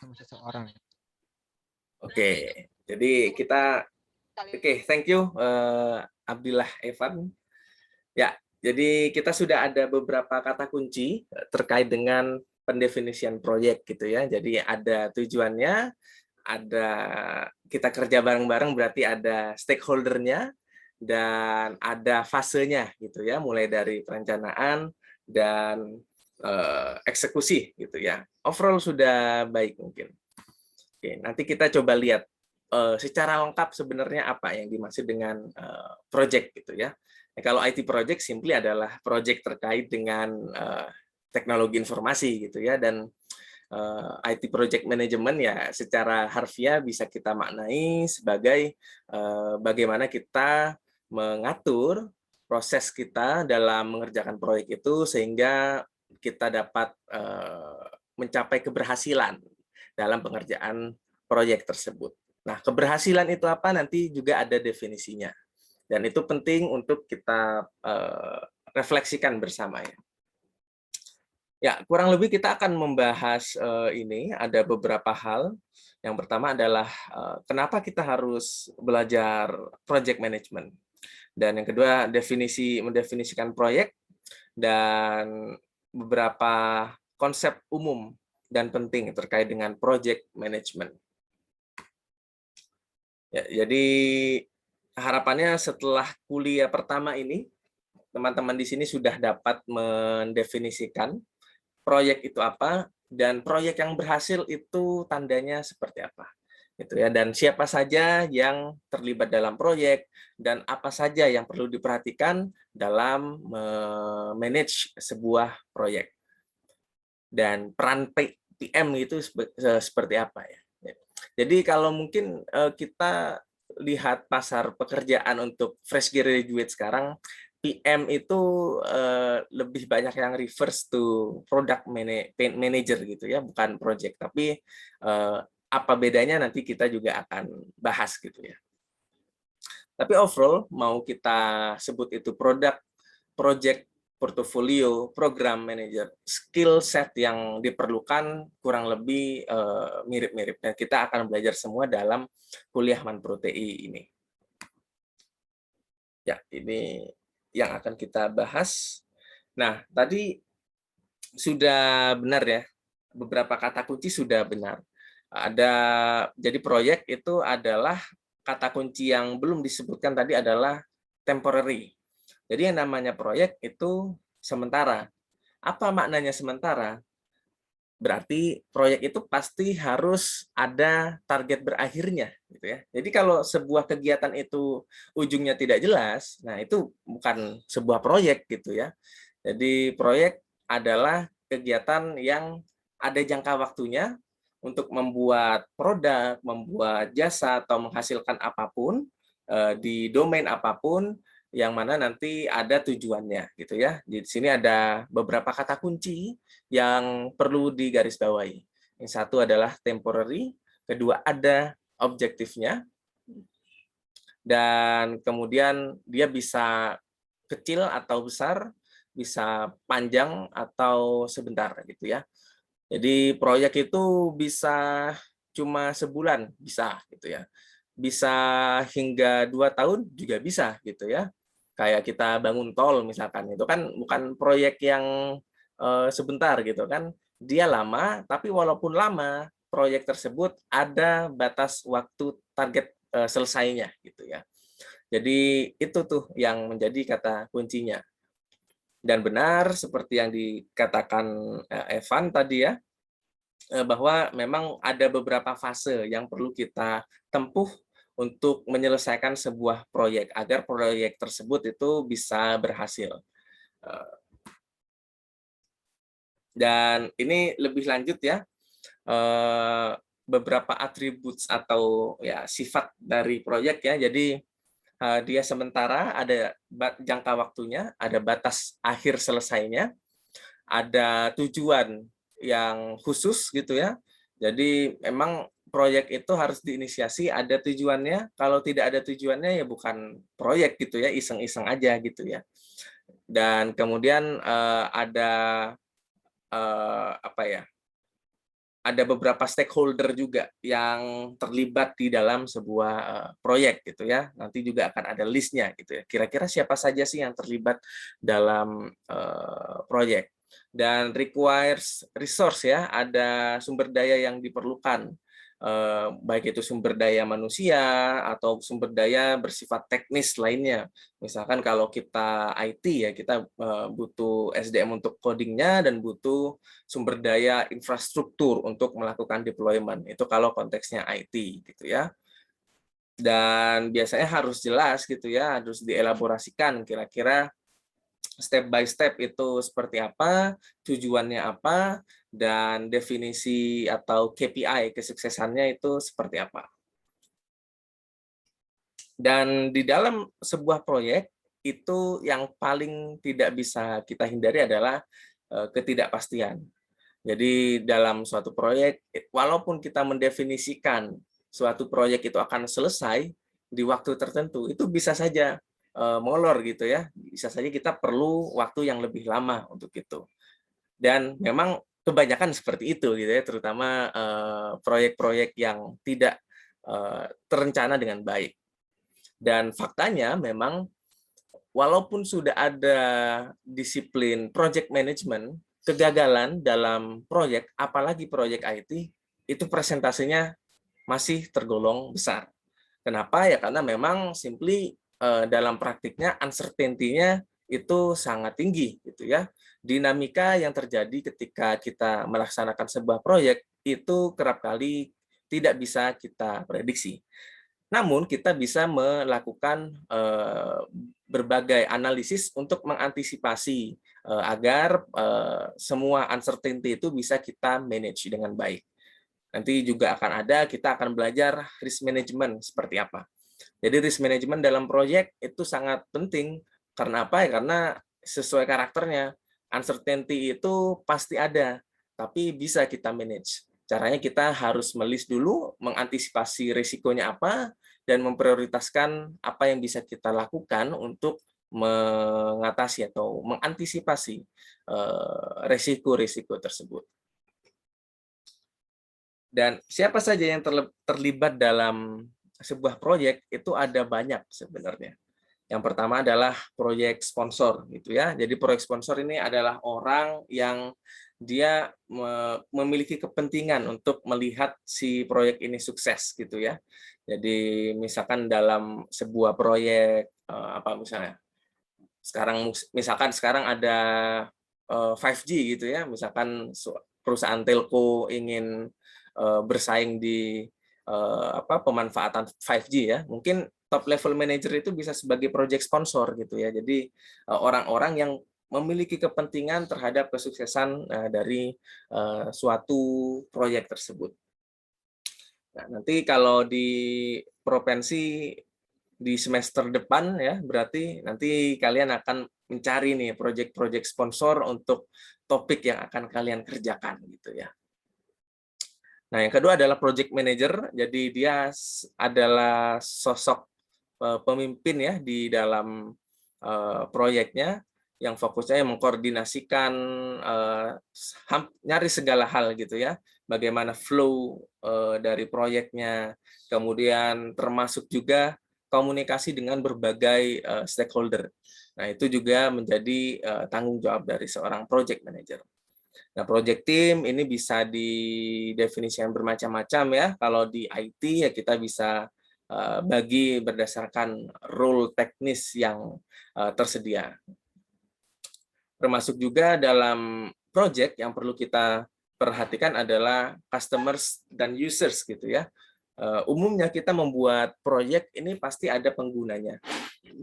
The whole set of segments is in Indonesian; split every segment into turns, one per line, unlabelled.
sama seseorang.
Oke, jadi kita thank you Abdillah Evan. Ya, jadi kita sudah ada beberapa kata kunci terkait dengan pendefinisian proyek gitu ya. Jadi ada tujuannya, ada kita kerja bareng-bareng berarti ada stakeholder-nya dan ada fasenya gitu ya, mulai dari perencanaan dan eksekusi gitu ya. Overall sudah baik mungkin. Oke, nanti kita coba lihat secara lengkap sebenarnya apa yang dimaksud dengan project gitu ya. Nah, kalau IT project simply adalah project terkait dengan teknologi informasi gitu ya, dan IT project management ya secara harfiah bisa kita maknai sebagai bagaimana kita mengatur proses kita dalam mengerjakan proyek itu sehingga kita dapat mencapai keberhasilan dalam pengerjaan proyek tersebut. Nah, keberhasilan itu apa nanti juga ada definisinya. Dan itu penting untuk kita refleksikan bersama ya. Ya, kurang lebih kita akan membahas ini ada beberapa hal. Yang pertama adalah kenapa kita harus belajar project management. Dan yang kedua mendefinisikan proyek dan beberapa konsep umum dan penting terkait dengan project management. Ya, jadi harapannya setelah kuliah pertama ini, teman-teman di sini sudah dapat mendefinisikan proyek itu apa dan proyek yang berhasil itu tandanya seperti apa. Gitu ya. Dan siapa saja yang terlibat dalam proyek dan apa saja yang perlu diperhatikan dalam manage sebuah proyek. Dan peran PM itu seperti apa ya. Jadi kalau mungkin kita lihat pasar pekerjaan untuk fresh graduate sekarang, PM itu lebih banyak yang refers to product manager gitu ya, bukan project. Tapi apa bedanya nanti kita juga akan bahas gitu ya. Tapi overall mau kita sebut itu produk, project, portofolio, program manager, skill set yang diperlukan kurang lebih mirip-mirip. Dan kita akan belajar semua dalam kuliah Manpro TI ini. Ya, ini yang akan kita bahas. Nah, tadi sudah benar ya, beberapa kata kunci sudah benar. Jadi proyek itu adalah kata kunci yang belum disebutkan tadi adalah temporary. Jadi yang namanya proyek itu sementara. Apa maknanya sementara? Berarti proyek itu pasti harus ada target berakhirnya gitu ya. Jadi kalau sebuah kegiatan itu ujungnya tidak jelas, nah itu bukan sebuah proyek gitu ya. Jadi proyek adalah kegiatan yang ada jangka waktunya untuk membuat produk, membuat jasa atau menghasilkan apapun di domain apapun yang mana nanti ada tujuannya gitu ya. Di sini ada beberapa kata kunci yang perlu digarisbawahi. Yang satu adalah temporary, kedua ada objektifnya, dan kemudian dia bisa kecil atau besar, bisa panjang atau sebentar gitu ya. Jadi proyek itu bisa cuma sebulan, bisa gitu ya. Bisa hingga 2 tahun juga bisa gitu ya. Kayak kita bangun tol misalkan, itu kan bukan proyek yang sebentar gitu kan. Dia lama, tapi walaupun lama, proyek tersebut ada batas waktu target selesainya gitu ya. Jadi itu tuh yang menjadi kata kuncinya. Dan benar seperti yang dikatakan Evan tadi ya, bahwa memang ada beberapa fase yang perlu kita tempuh untuk menyelesaikan sebuah proyek agar proyek tersebut itu bisa berhasil. Dan ini lebih lanjut ya, beberapa atribut atau ya sifat dari proyek ya. Jadi dia sementara, ada jangka waktunya, ada batas akhir selesainya, ada tujuan yang khusus gitu ya. Jadi memang proyek itu harus diinisiasi, ada tujuannya. Kalau tidak ada tujuannya ya bukan proyek gitu ya, iseng-iseng aja gitu ya. Dan kemudian ada apa ya? ada beberapa stakeholder juga yang terlibat di dalam sebuah proyek gitu ya. Nanti juga akan ada listnya gitu ya. Kira-kira siapa saja sih yang terlibat dalam proyek. Dan requires resource ya, ada sumber daya yang diperlukan. Baik itu sumber daya manusia atau sumber daya bersifat teknis lainnya. Misalkan kalau kita IT ya, kita butuh SDM untuk codingnya dan butuh sumber daya infrastruktur untuk melakukan deployment. Itu kalau konteksnya IT gitu ya. Dan biasanya harus jelas gitu ya, harus dielaborasikan kira-kira step by step itu seperti apa, tujuannya apa, dan definisi atau KPI kesuksesannya itu seperti apa. Dan di dalam sebuah proyek itu yang paling tidak bisa kita hindari adalah ketidakpastian. Jadi dalam suatu proyek, walaupun kita mendefinisikan suatu proyek itu akan selesai di waktu tertentu, itu bisa saja molor gitu ya. Bisa saja kita perlu waktu yang lebih lama untuk itu. Dan memang kebanyakan seperti itu gitu ya, terutama proyek-proyek yang tidak terencana dengan baik. Dan faktanya memang walaupun sudah ada disiplin project management, kegagalan dalam proyek, apalagi proyek IT, itu presentasinya masih tergolong besar. Kenapa? Ya karena memang simply dalam praktiknya uncertainty-nya itu sangat tinggi gitu ya. Dinamika yang terjadi ketika kita melaksanakan sebuah proyek itu kerap kali tidak bisa kita prediksi. Namun kita bisa melakukan berbagai analisis untuk mengantisipasi agar semua uncertainty itu bisa kita manage dengan baik. Nanti juga kita akan belajar risk management seperti apa. Jadi risk management dalam proyek itu sangat penting. Karena apa? Ya karena sesuai karakternya, uncertainty itu pasti ada, tapi bisa kita manage. Caranya kita harus melis dulu, mengantisipasi risikonya apa, dan memprioritaskan apa yang bisa kita lakukan untuk mengatasi atau mengantisipasi risiko-risiko tersebut. Dan siapa saja yang terlibat dalam sebuah proyek itu ada banyak sebenarnya. Yang pertama adalah proyek sponsor gitu ya. Jadi proyek sponsor ini adalah orang yang dia memiliki kepentingan untuk melihat si proyek ini sukses gitu ya. Jadi misalkan dalam sebuah proyek apa misalnya misalkan sekarang ada 5G gitu ya, misalkan perusahaan telco ingin bersaing di pemanfaatan 5G ya, mungkin top level manager itu bisa sebagai project sponsor gitu ya. Jadi orang-orang yang memiliki kepentingan terhadap kesuksesan dari suatu proyek tersebut. Nah, nanti kalau di provinsi di semester depan ya, berarti nanti kalian akan mencari nih proyek-proyek sponsor untuk topik yang akan kalian kerjakan gitu ya. Nah, yang kedua adalah project manager. Jadi dia adalah sosok pemimpin ya di dalam proyeknya yang fokusnya mengkoordinasikan nyaris segala hal gitu ya. Bagaimana flow dari proyeknya, kemudian termasuk juga komunikasi dengan berbagai stakeholder. Nah, itu juga menjadi tanggung jawab dari seorang project manager. Nah, project team ini bisa didefinisikan bermacam-macam ya. Kalau di IT ya kita bisa bagi berdasarkan role teknis yang tersedia. Termasuk juga dalam project yang perlu kita perhatikan adalah customers dan users gitu ya. Umumnya kita membuat proyek ini pasti ada penggunanya.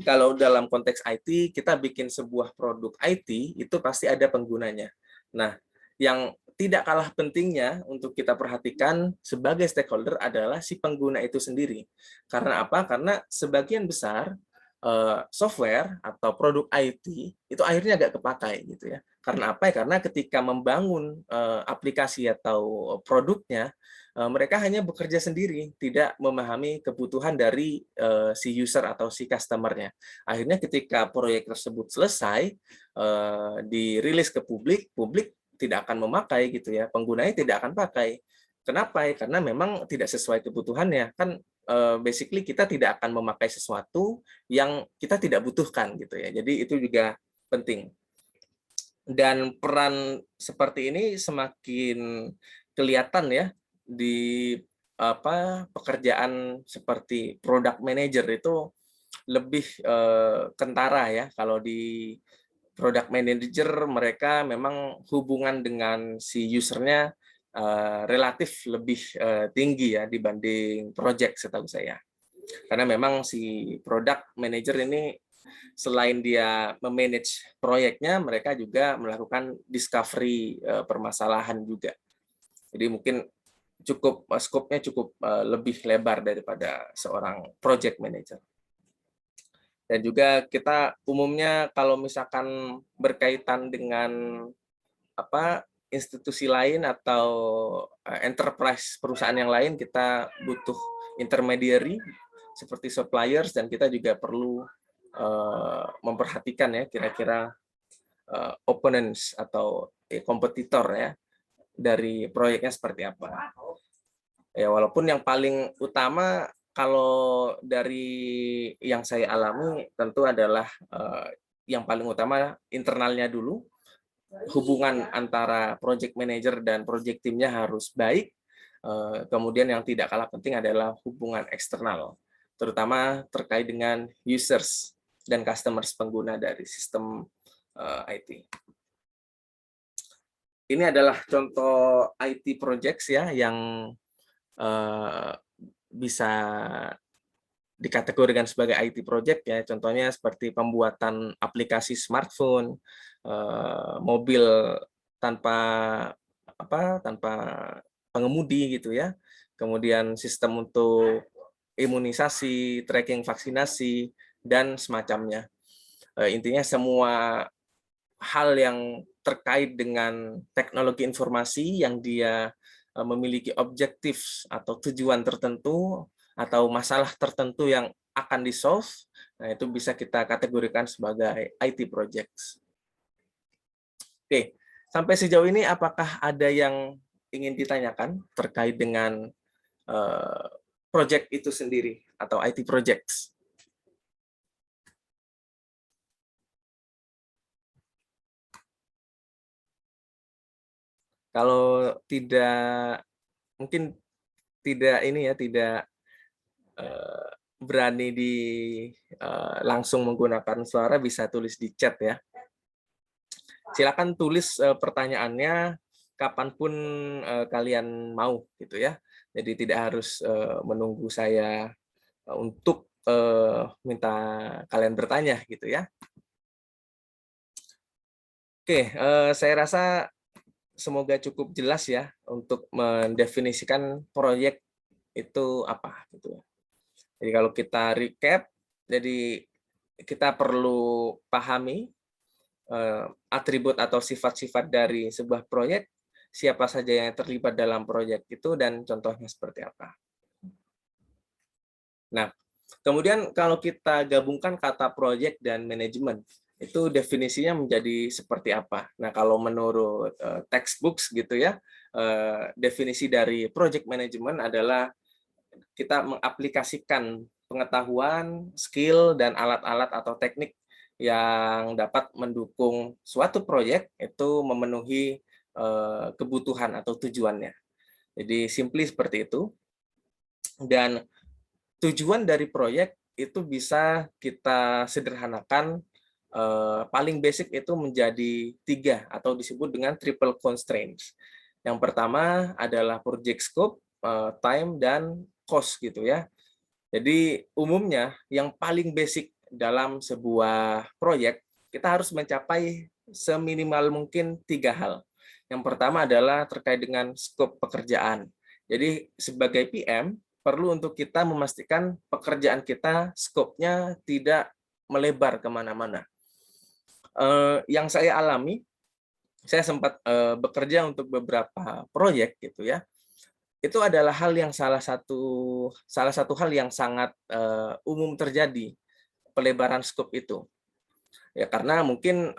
Kalau dalam konteks IT, kita bikin sebuah produk IT, itu pasti ada penggunanya. Nah, yang tidak kalah pentingnya untuk kita perhatikan sebagai stakeholder adalah si pengguna itu sendiri. Karena apa? Karena sebagian besar software atau produk IT itu akhirnya agak kepakai gitu ya. Karena apa? Karena ketika membangun aplikasi atau produknya, mereka hanya bekerja sendiri, tidak memahami kebutuhan dari si user atau si customer-nya. Akhirnya ketika proyek tersebut selesai, dirilis ke publik, publik tidak akan memakai gitu ya, penggunanya tidak akan pakai. Kenapa? Karena memang tidak sesuai kebutuhannya. Kan basically kita tidak akan memakai sesuatu yang kita tidak butuhkan gitu ya. Jadi itu juga penting. Dan peran seperti ini semakin kelihatan ya di pekerjaan seperti product manager itu lebih kentara ya. Kalau di product manager mereka memang hubungan dengan si usernya relatif lebih tinggi ya dibanding project setahu saya. Karena memang si product manager ini selain dia memanage proyeknya, mereka juga melakukan discovery permasalahan juga. Jadi mungkin cukup scope-nya cukup lebih lebar daripada seorang project manager. Dan juga kita umumnya kalau misalkan berkaitan dengan institusi lain atau enterprise perusahaan yang lain, kita butuh intermediary seperti suppliers, dan kita juga perlu memperhatikan ya kira-kira opponents atau kompetitor ya dari proyeknya seperti apa. Ya walaupun yang paling utama kalau dari yang saya alami tentu adalah yang paling utama internalnya dulu. Hubungan antara project manager dan project timnya harus baik. Kemudian yang tidak kalah penting adalah hubungan eksternal, terutama terkait dengan users dan customers pengguna dari sistem IT. Ini adalah contoh IT projects ya yang bisa dikategorikan sebagai IT project ya, contohnya seperti pembuatan aplikasi smartphone, mobil tanpa pengemudi gitu ya, kemudian sistem untuk imunisasi, tracking vaksinasi dan semacamnya. Intinya semua hal yang terkait dengan teknologi informasi yang dia memiliki objektif atau tujuan tertentu atau masalah tertentu yang akan di-solve, nah itu bisa kita kategorikan sebagai IT projects. Oke, sampai sejauh ini apakah ada yang ingin ditanyakan terkait dengan project itu sendiri atau IT projects? Kalau tidak, mungkin tidak ini ya, tidak berani langsung menggunakan suara, bisa tulis di chat ya. Silakan tulis pertanyaannya kapanpun kalian mau gitu ya. Jadi tidak harus menunggu saya untuk minta kalian bertanya gitu ya. Oke, saya rasa semoga cukup jelas ya untuk mendefinisikan proyek itu apa gitu. Jadi kalau kita recap, jadi kita perlu pahami atribut atau sifat-sifat dari sebuah proyek, siapa saja yang terlibat dalam proyek itu, dan contohnya seperti apa. Nah, kemudian kalau kita gabungkan kata proyek dan manajemen, itu definisinya menjadi seperti apa? Nah, kalau menurut textbooks gitu ya, definisi dari project management adalah kita mengaplikasikan pengetahuan, skill, dan alat-alat atau teknik yang dapat mendukung suatu proyek itu memenuhi kebutuhan atau tujuannya. Jadi simply seperti itu. Dan tujuan dari proyek itu bisa kita sederhanakan, paling basic itu menjadi 3 atau disebut dengan triple constraints. Yang pertama adalah project scope, time, dan cost gitu ya. Jadi umumnya yang paling basic dalam sebuah proyek, kita harus mencapai seminimal mungkin 3 hal. Yang pertama adalah terkait dengan skop pekerjaan. Jadi sebagai PM, perlu untuk kita memastikan pekerjaan kita skopnya tidak melebar kemana-mana. Yang saya alami, saya sempat bekerja untuk beberapa proyek gitu ya. Itu adalah hal yang salah satu hal yang sangat umum terjadi, pelebaran skop itu. Ya karena mungkin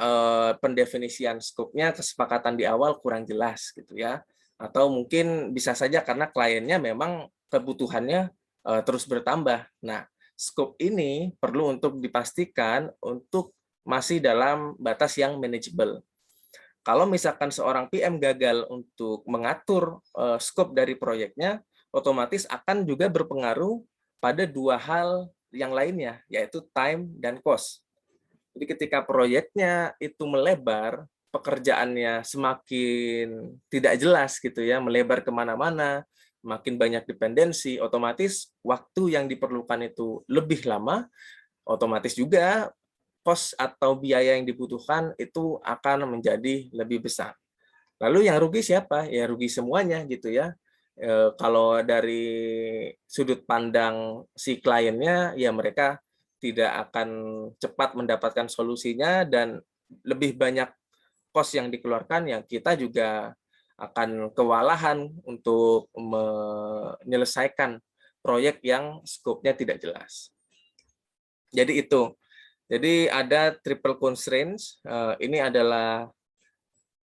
pendefinisian skopnya kesepakatan di awal kurang jelas gitu ya. Atau mungkin bisa saja karena kliennya memang kebutuhannya terus bertambah. Nah, skop ini perlu untuk dipastikan untuk masih dalam batas yang manageable. Kalau misalkan seorang PM gagal untuk mengatur skop dari proyeknya, otomatis akan juga berpengaruh pada dua hal yang lainnya, yaitu time dan cost. Jadi ketika proyeknya itu melebar, pekerjaannya semakin tidak jelas gitu ya, melebar kemana-mana, makin banyak dependensi, otomatis waktu yang diperlukan itu lebih lama, otomatis juga kos atau biaya yang dibutuhkan itu akan menjadi lebih besar. Lalu yang rugi siapa? Ya rugi semuanya gitu ya. Kalau dari sudut pandang si kliennya, ya mereka tidak akan cepat mendapatkan solusinya dan lebih banyak kos yang dikeluarkan, yang kita juga akan kewalahan untuk menyelesaikan proyek yang skopnya tidak jelas. Jadi itu. Jadi ada triple constraints. Ini adalah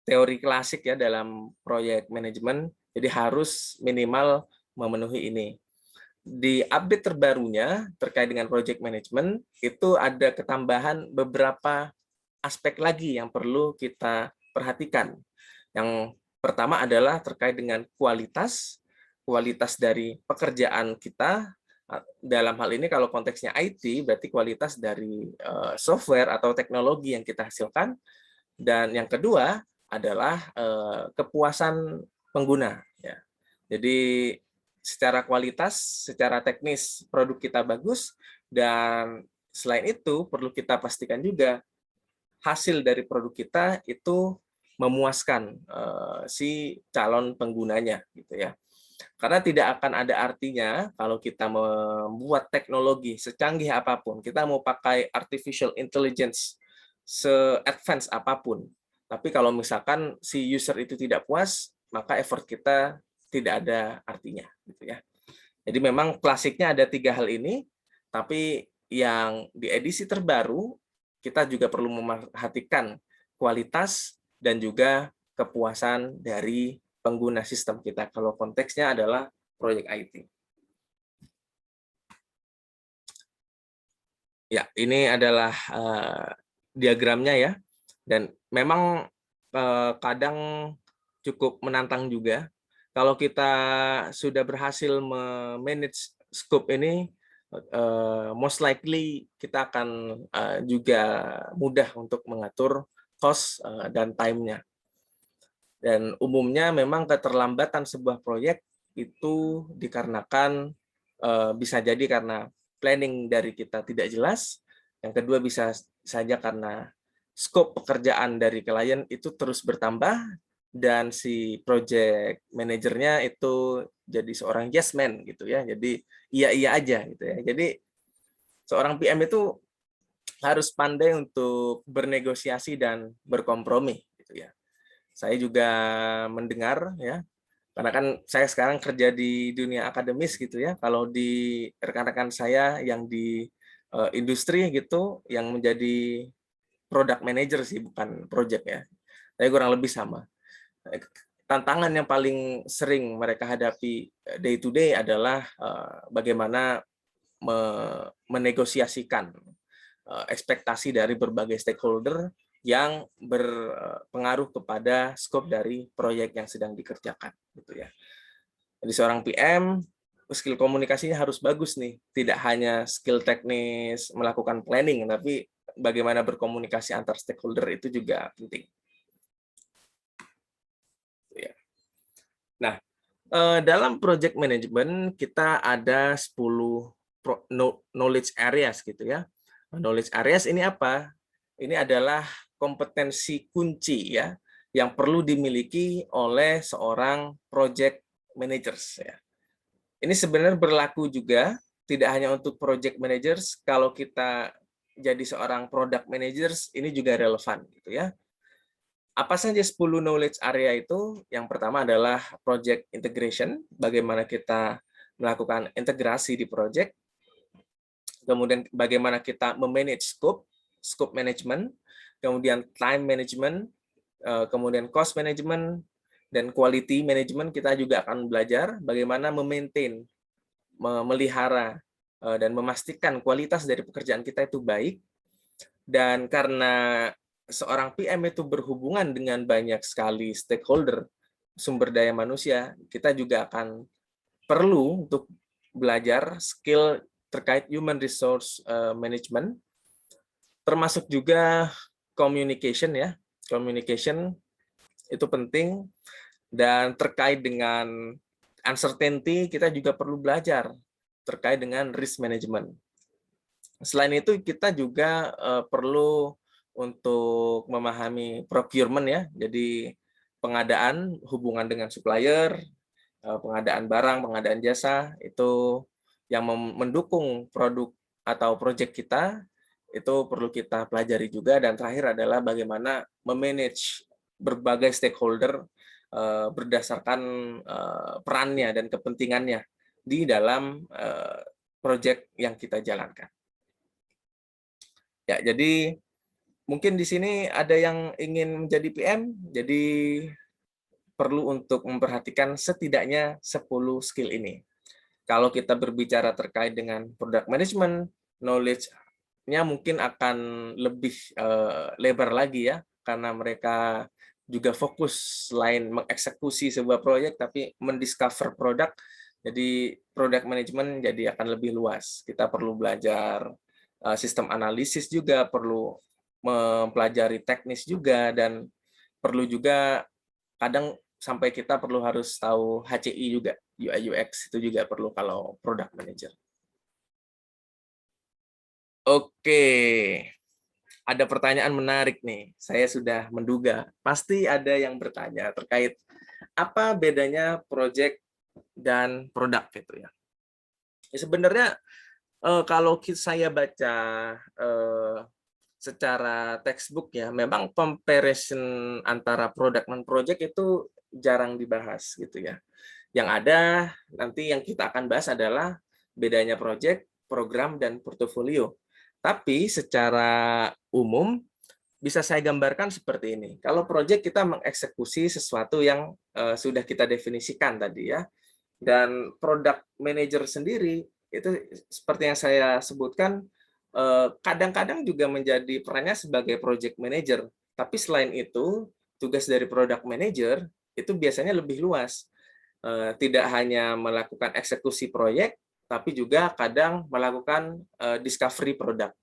teori klasik ya dalam proyek manajemen. Jadi harus minimal memenuhi ini. Di update terbarunya terkait dengan project management itu ada ketambahan beberapa aspek lagi yang perlu kita perhatikan. Yang pertama adalah terkait dengan kualitas dari pekerjaan kita. Dalam hal ini kalau konteksnya IT berarti kualitas dari software atau teknologi yang kita hasilkan. Dan yang kedua adalah kepuasan pengguna. Ya. Jadi secara kualitas, secara teknis produk kita bagus, dan selain itu perlu kita pastikan juga hasil dari produk kita itu memuaskan si calon penggunanya, gitu ya. Karena tidak akan ada artinya kalau kita membuat teknologi secanggih apapun, kita mau pakai artificial intelligence se-advance apapun, tapi kalau misalkan si user itu tidak puas, maka effort kita tidak ada artinya, gitu ya. Jadi memang klasiknya ada 3 hal ini, tapi yang di edisi terbaru kita juga perlu memperhatikan kualitas dan juga kepuasan dari pengguna sistem kita. Kalau konteksnya adalah proyek IT. Ya, ini adalah diagramnya ya. Dan memang kadang cukup menantang juga. Kalau kita sudah berhasil memanage scope ini, most likely kita akan juga mudah untuk mengatur cost dan time-nya. Dan umumnya memang keterlambatan sebuah proyek itu dikarenakan bisa jadi karena planning dari kita tidak jelas, yang kedua bisa saja karena scope pekerjaan dari klien itu terus bertambah dan si project manajernya itu jadi seorang yes man gitu ya. Jadi iya aja gitu ya. Jadi seorang PM itu harus pandai untuk bernegosiasi dan berkompromi gitu ya. Saya juga mendengar ya, karena kan saya sekarang kerja di dunia akademis gitu ya. Kalau di rekan-rekan saya yang di industri gitu, yang menjadi product manager sih, bukan project ya. Tapi kurang lebih sama. Tantangan yang paling sering mereka hadapi day to day adalah bagaimana menegosiasikan ekspektasi dari berbagai stakeholder yang berpengaruh kepada skop dari proyek yang sedang dikerjakan gitu ya. Jadi seorang PM skill komunikasinya harus bagus nih, tidak hanya skill teknis melakukan planning, tapi bagaimana berkomunikasi antar stakeholder itu juga penting. Nah, dalam project management kita ada 10 knowledge areas gitu ya. Knowledge areas ini apa? Ini adalah kompetensi kunci ya yang perlu dimiliki oleh seorang project managers ya. Ini sebenarnya berlaku juga tidak hanya untuk project managers, kalau kita jadi seorang product managers ini juga relevan gitu ya. Apa saja 10 knowledge area itu? Yang pertama adalah project integration, bagaimana kita melakukan integrasi di project. Kemudian bagaimana kita memanage scope, scope management, kemudian time management, kemudian cost management, dan quality management. Kita juga akan belajar bagaimana memaintain, memelihara, dan memastikan kualitas dari pekerjaan kita itu baik. Dan karena seorang PM itu berhubungan dengan banyak sekali stakeholder sumber daya manusia, kita juga akan perlu untuk belajar skill terkait human resource management, termasuk juga communication ya. Communication itu penting, dan terkait dengan uncertainty kita juga perlu belajar terkait dengan risk management. Selain itu kita juga perlu untuk memahami procurement ya. Jadi pengadaan, hubungan dengan supplier, pengadaan barang, pengadaan jasa, itu yang mendukung produk atau proyek kita, itu perlu kita pelajari juga. Dan terakhir adalah bagaimana memanage berbagai stakeholder berdasarkan perannya dan kepentingannya di dalam proyek yang kita jalankan. Ya, jadi mungkin di sini ada yang ingin menjadi PM, jadi perlu untuk memperhatikan setidaknya 10 skill ini. Kalau kita berbicara terkait dengan product management, knowledge-nya mungkin akan lebih lebar lagi ya, karena mereka juga fokus selain mengeksekusi sebuah proyek, tapi mendiscover produk. Jadi product management jadi akan lebih luas. Kita perlu belajar sistem analisis juga, perlu mempelajari teknis juga, dan perlu juga kadang sampai kita perlu harus tahu HCI juga, UI UX itu juga perlu kalau product manager. Oke, ada pertanyaan menarik nih. Saya sudah menduga pasti ada yang bertanya terkait apa bedanya project dan produk gitu ya. Sebenarnya kalau saya baca secara textbook ya, memang comparison antara produk dan project itu jarang dibahas gitu ya. Yang ada nanti yang kita akan bahas adalah bedanya project, program, dan portofolio. Tapi secara umum bisa saya gambarkan seperti ini. Kalau project kita mengeksekusi sesuatu yang sudah kita definisikan tadi ya. Dan product manager sendiri itu seperti yang saya sebutkan, kadang-kadang juga menjadi perannya sebagai project manager. Tapi selain itu, tugas dari product manager itu biasanya lebih luas. Tidak hanya melakukan eksekusi proyek, tapi juga kadang melakukan discovery product.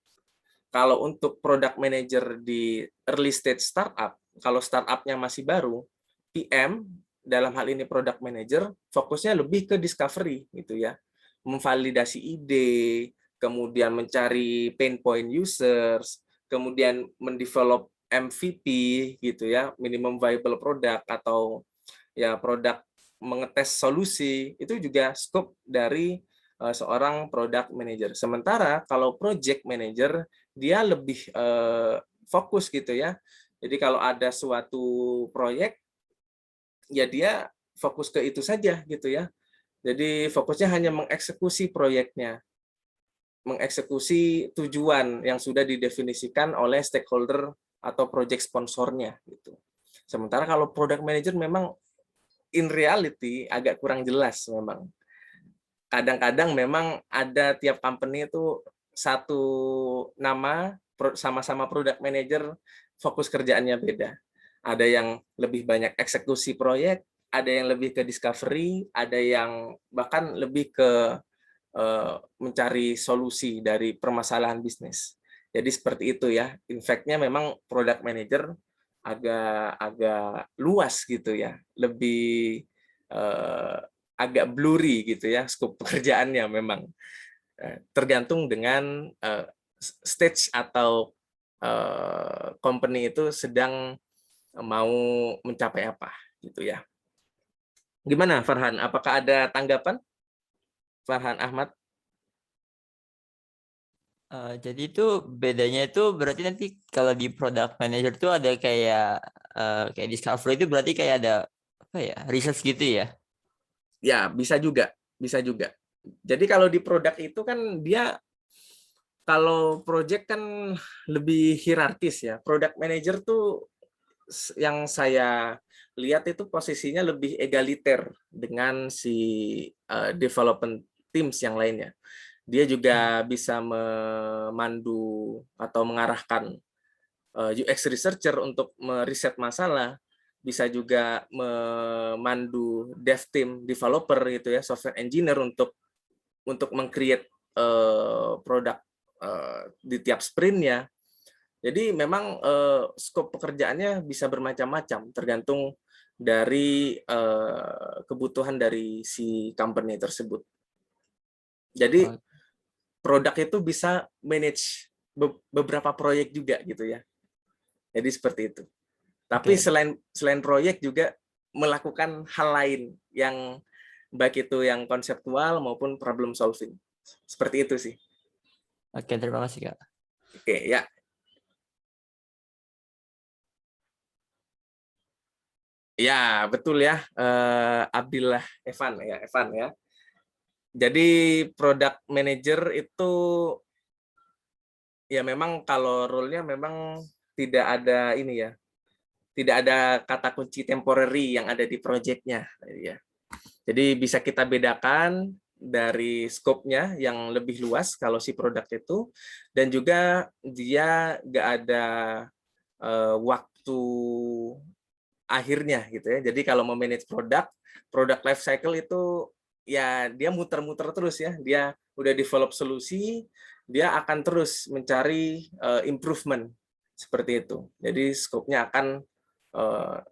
Kalau untuk product manager di early stage startup, kalau startupnya masih baru, PM dalam hal ini product manager fokusnya lebih ke discovery gitu ya, memvalidasi ide, kemudian mencari pain point users, kemudian mendevelop MVP gitu ya, minimum viable product, atau ya produk mengetes solusi, itu juga scope dari seorang product manager. Sementara kalau project manager dia lebih fokus gitu ya. Jadi kalau ada suatu proyek ya dia fokus ke itu saja gitu ya. Jadi fokusnya hanya mengeksekusi proyeknya, mengeksekusi tujuan yang sudah didefinisikan oleh stakeholder atau project sponsornya gitu. Sementara kalau product manager memang in reality agak kurang jelas memang. Kadang-kadang memang ada tiap company itu satu nama sama-sama product manager, fokus kerjaannya beda. Ada yang lebih banyak eksekusi proyek, ada yang lebih ke discovery, ada yang bahkan lebih ke mencari solusi dari permasalahan bisnis. Jadi seperti itu ya. In fact-nya memang product manager agak luas gitu ya, lebih agak blurry gitu ya skop pekerjaannya memang. Tergantung dengan stage atau company itu sedang mau mencapai apa gitu ya. Gimana Farhan? Apakah ada tanggapan? Farhan Ahmad?
Jadi itu bedanya itu berarti nanti kalau di product manager itu ada kayak discovery itu berarti kayak ada apa ya, research gitu ya?
Ya, bisa juga, bisa juga. Jadi kalau di produk itu kan dia kalau project kan lebih hierarkis ya. Product manager tuh yang saya lihat itu posisinya lebih egaliter dengan si development teams yang lainnya. Dia juga bisa memandu atau mengarahkan UX researcher untuk meriset masalah, bisa juga memandu dev team developer gitu ya, software engineer untuk meng-create produk di tiap sprintnya. Jadi memang skop pekerjaannya bisa bermacam-macam tergantung dari kebutuhan dari si company tersebut. Jadi produk itu bisa manage beberapa proyek juga gitu ya. Jadi seperti itu. Tapi selain proyek juga melakukan hal lain yang baik itu yang konseptual maupun problem solving. Seperti itu sih.
Oke, terima kasih Kak.
Oke, ya. Ya, betul ya. Abdillah Evan ya. Jadi product manager itu ya memang kalau role-nya memang tidak ada ini ya. Tidak ada kata kunci temporary yang ada di project-nya ya. Jadi bisa kita bedakan dari skopnya yang lebih luas kalau si produk itu, dan juga dia nggak ada waktu akhirnya gitu ya. Jadi kalau memanage produk life cycle itu ya dia muter-muter terus ya. Dia udah develop solusi, dia akan terus mencari improvement seperti itu. Jadi skopnya akan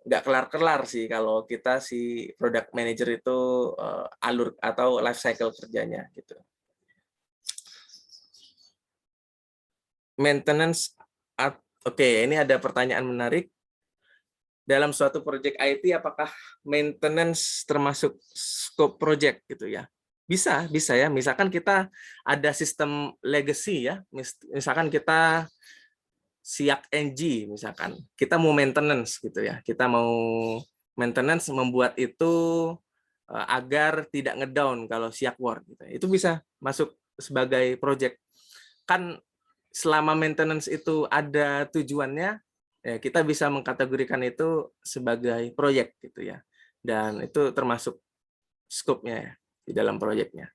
nggak kelar-kelar sih kalau kita si product manager itu alur atau life cycle kerjanya gitu. Maintenance, oke, ini ada pertanyaan menarik. Dalam suatu project IT, apakah maintenance termasuk scope project gitu ya? Bisa ya. Misalkan kita ada sistem legacy ya, misalkan kita Siak NG misalkan, kita mau maintenance gitu ya, kita mau maintenance membuat itu agar tidak ngedown kalau Siak Word gitu. Itu bisa masuk sebagai project. Kan selama maintenance itu ada tujuannya, ya kita bisa mengkategorikan itu sebagai proyek gitu ya, dan itu termasuk scope-nya ya, di dalam proyeknya.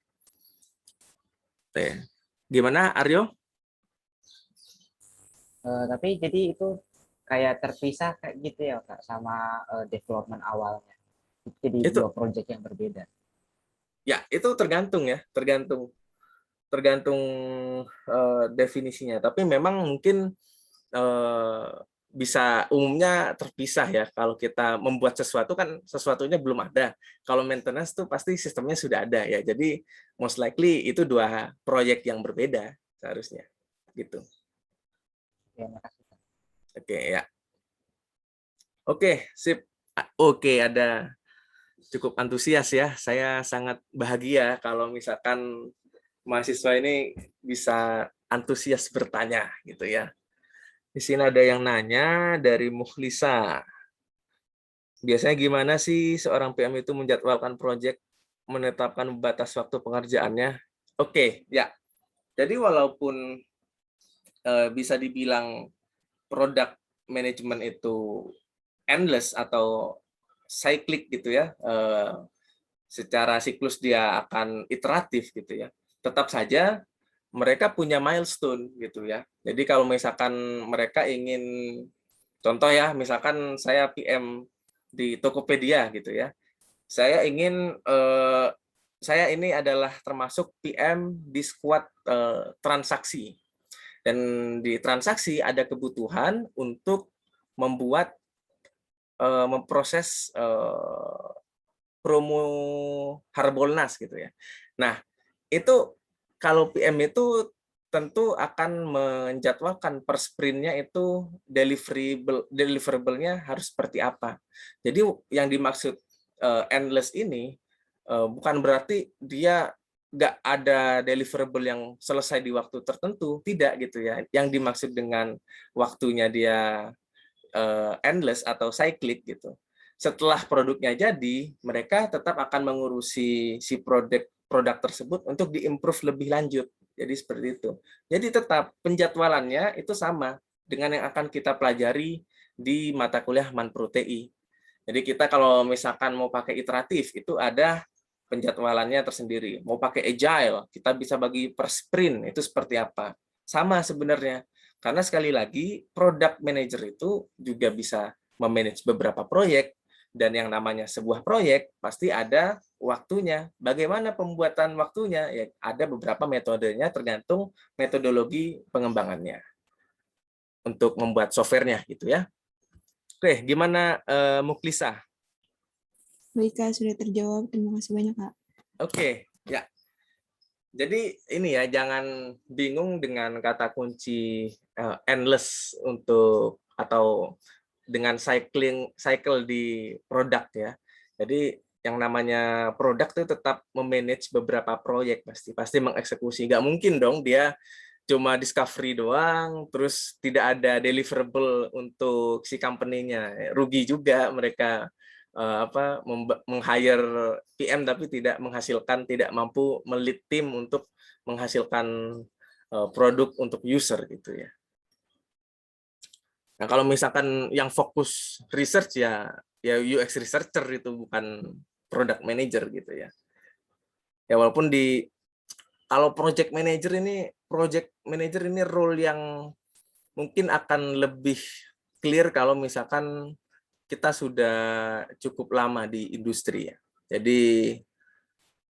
Oke. Gimana Aryo?
Tapi jadi itu kayak terpisah kayak gitu ya Kak sama development awalnya. Jadi
Itu
dua project yang berbeda.
ya, itu tergantung ya, tergantung definisinya. Tapi memang mungkin bisa umumnya terpisah ya. Kalau kita membuat sesuatu kan sesuatunya belum ada. Kalau maintenance tuh pasti sistemnya sudah ada ya. Jadi most likely itu dua proyek yang berbeda seharusnya. Gitu.
Ya, makasih.
Oke ya. Oke, sip. Oke, ada cukup antusias ya. Saya sangat bahagia kalau misalkan mahasiswa ini bisa antusias bertanya gitu ya. Di sini ada yang nanya dari Mukhlisa. Biasanya gimana sih seorang PM itu menjadwalkan proyek, menetapkan batas waktu pengerjaannya? Oke, ya. Jadi walaupun bisa dibilang product management itu endless atau cyclic gitu ya, secara siklus dia akan iteratif gitu ya. Tetap saja mereka punya milestone gitu ya. Jadi kalau misalkan mereka ingin, contoh ya, misalkan saya PM di Tokopedia gitu ya. Saya ingin saya ini adalah termasuk PM di squad transaksi. Dan di transaksi ada kebutuhan untuk membuat memproses promo Harbolnas gitu ya. Nah, itu kalau PM itu tentu akan menjadwalkan per sprint-nya itu deliverable-nya harus seperti apa. Jadi yang dimaksud endless ini bukan berarti dia nggak ada deliverable yang selesai di waktu tertentu, tidak gitu ya. Yang dimaksud dengan waktunya dia endless atau cyclic gitu. Setelah produknya jadi, mereka tetap akan mengurusi si produk tersebut untuk diimprove lebih lanjut Jadi seperti itu. Jadi tetap penjadwalannya itu sama dengan yang akan kita pelajari di mata kuliah Manpro TI. Jadi kita kalau misalkan mau pakai iteratif itu ada penjadwalannya tersendiri. Mau pakai agile, kita bisa bagi per sprint, itu seperti apa. Sama sebenarnya. Karena sekali lagi, product manager itu juga bisa memanage beberapa proyek, dan yang namanya sebuah proyek pasti ada waktunya. Bagaimana pembuatan waktunya? Ya, ada beberapa metodenya tergantung metodologi pengembangannya untuk membuat softwarenya gitu ya. Oke, gimana Muklisa?
Baik, Kak, sudah terjawab. Terima kasih banyak, Kak.
Oke, ya. Jadi ini ya, jangan bingung dengan kata kunci endless untuk atau dengan cycle di produk ya. Jadi yang namanya produk itu tetap memanage beberapa proyek, pasti mengeksekusi. Nggak mungkin dong dia cuma discovery doang, terus tidak ada deliverable untuk si company-nya. Rugi juga mereka meng-hire PM tapi tidak menghasilkan, tidak mampu melit tim untuk menghasilkan produk untuk user gitu ya. Nah, kalau misalkan yang fokus research ya UX researcher itu, bukan product manager gitu ya. Ya walaupun kalau project manager ini role yang mungkin akan lebih clear kalau misalkan kita sudah cukup lama di industri ya. Jadi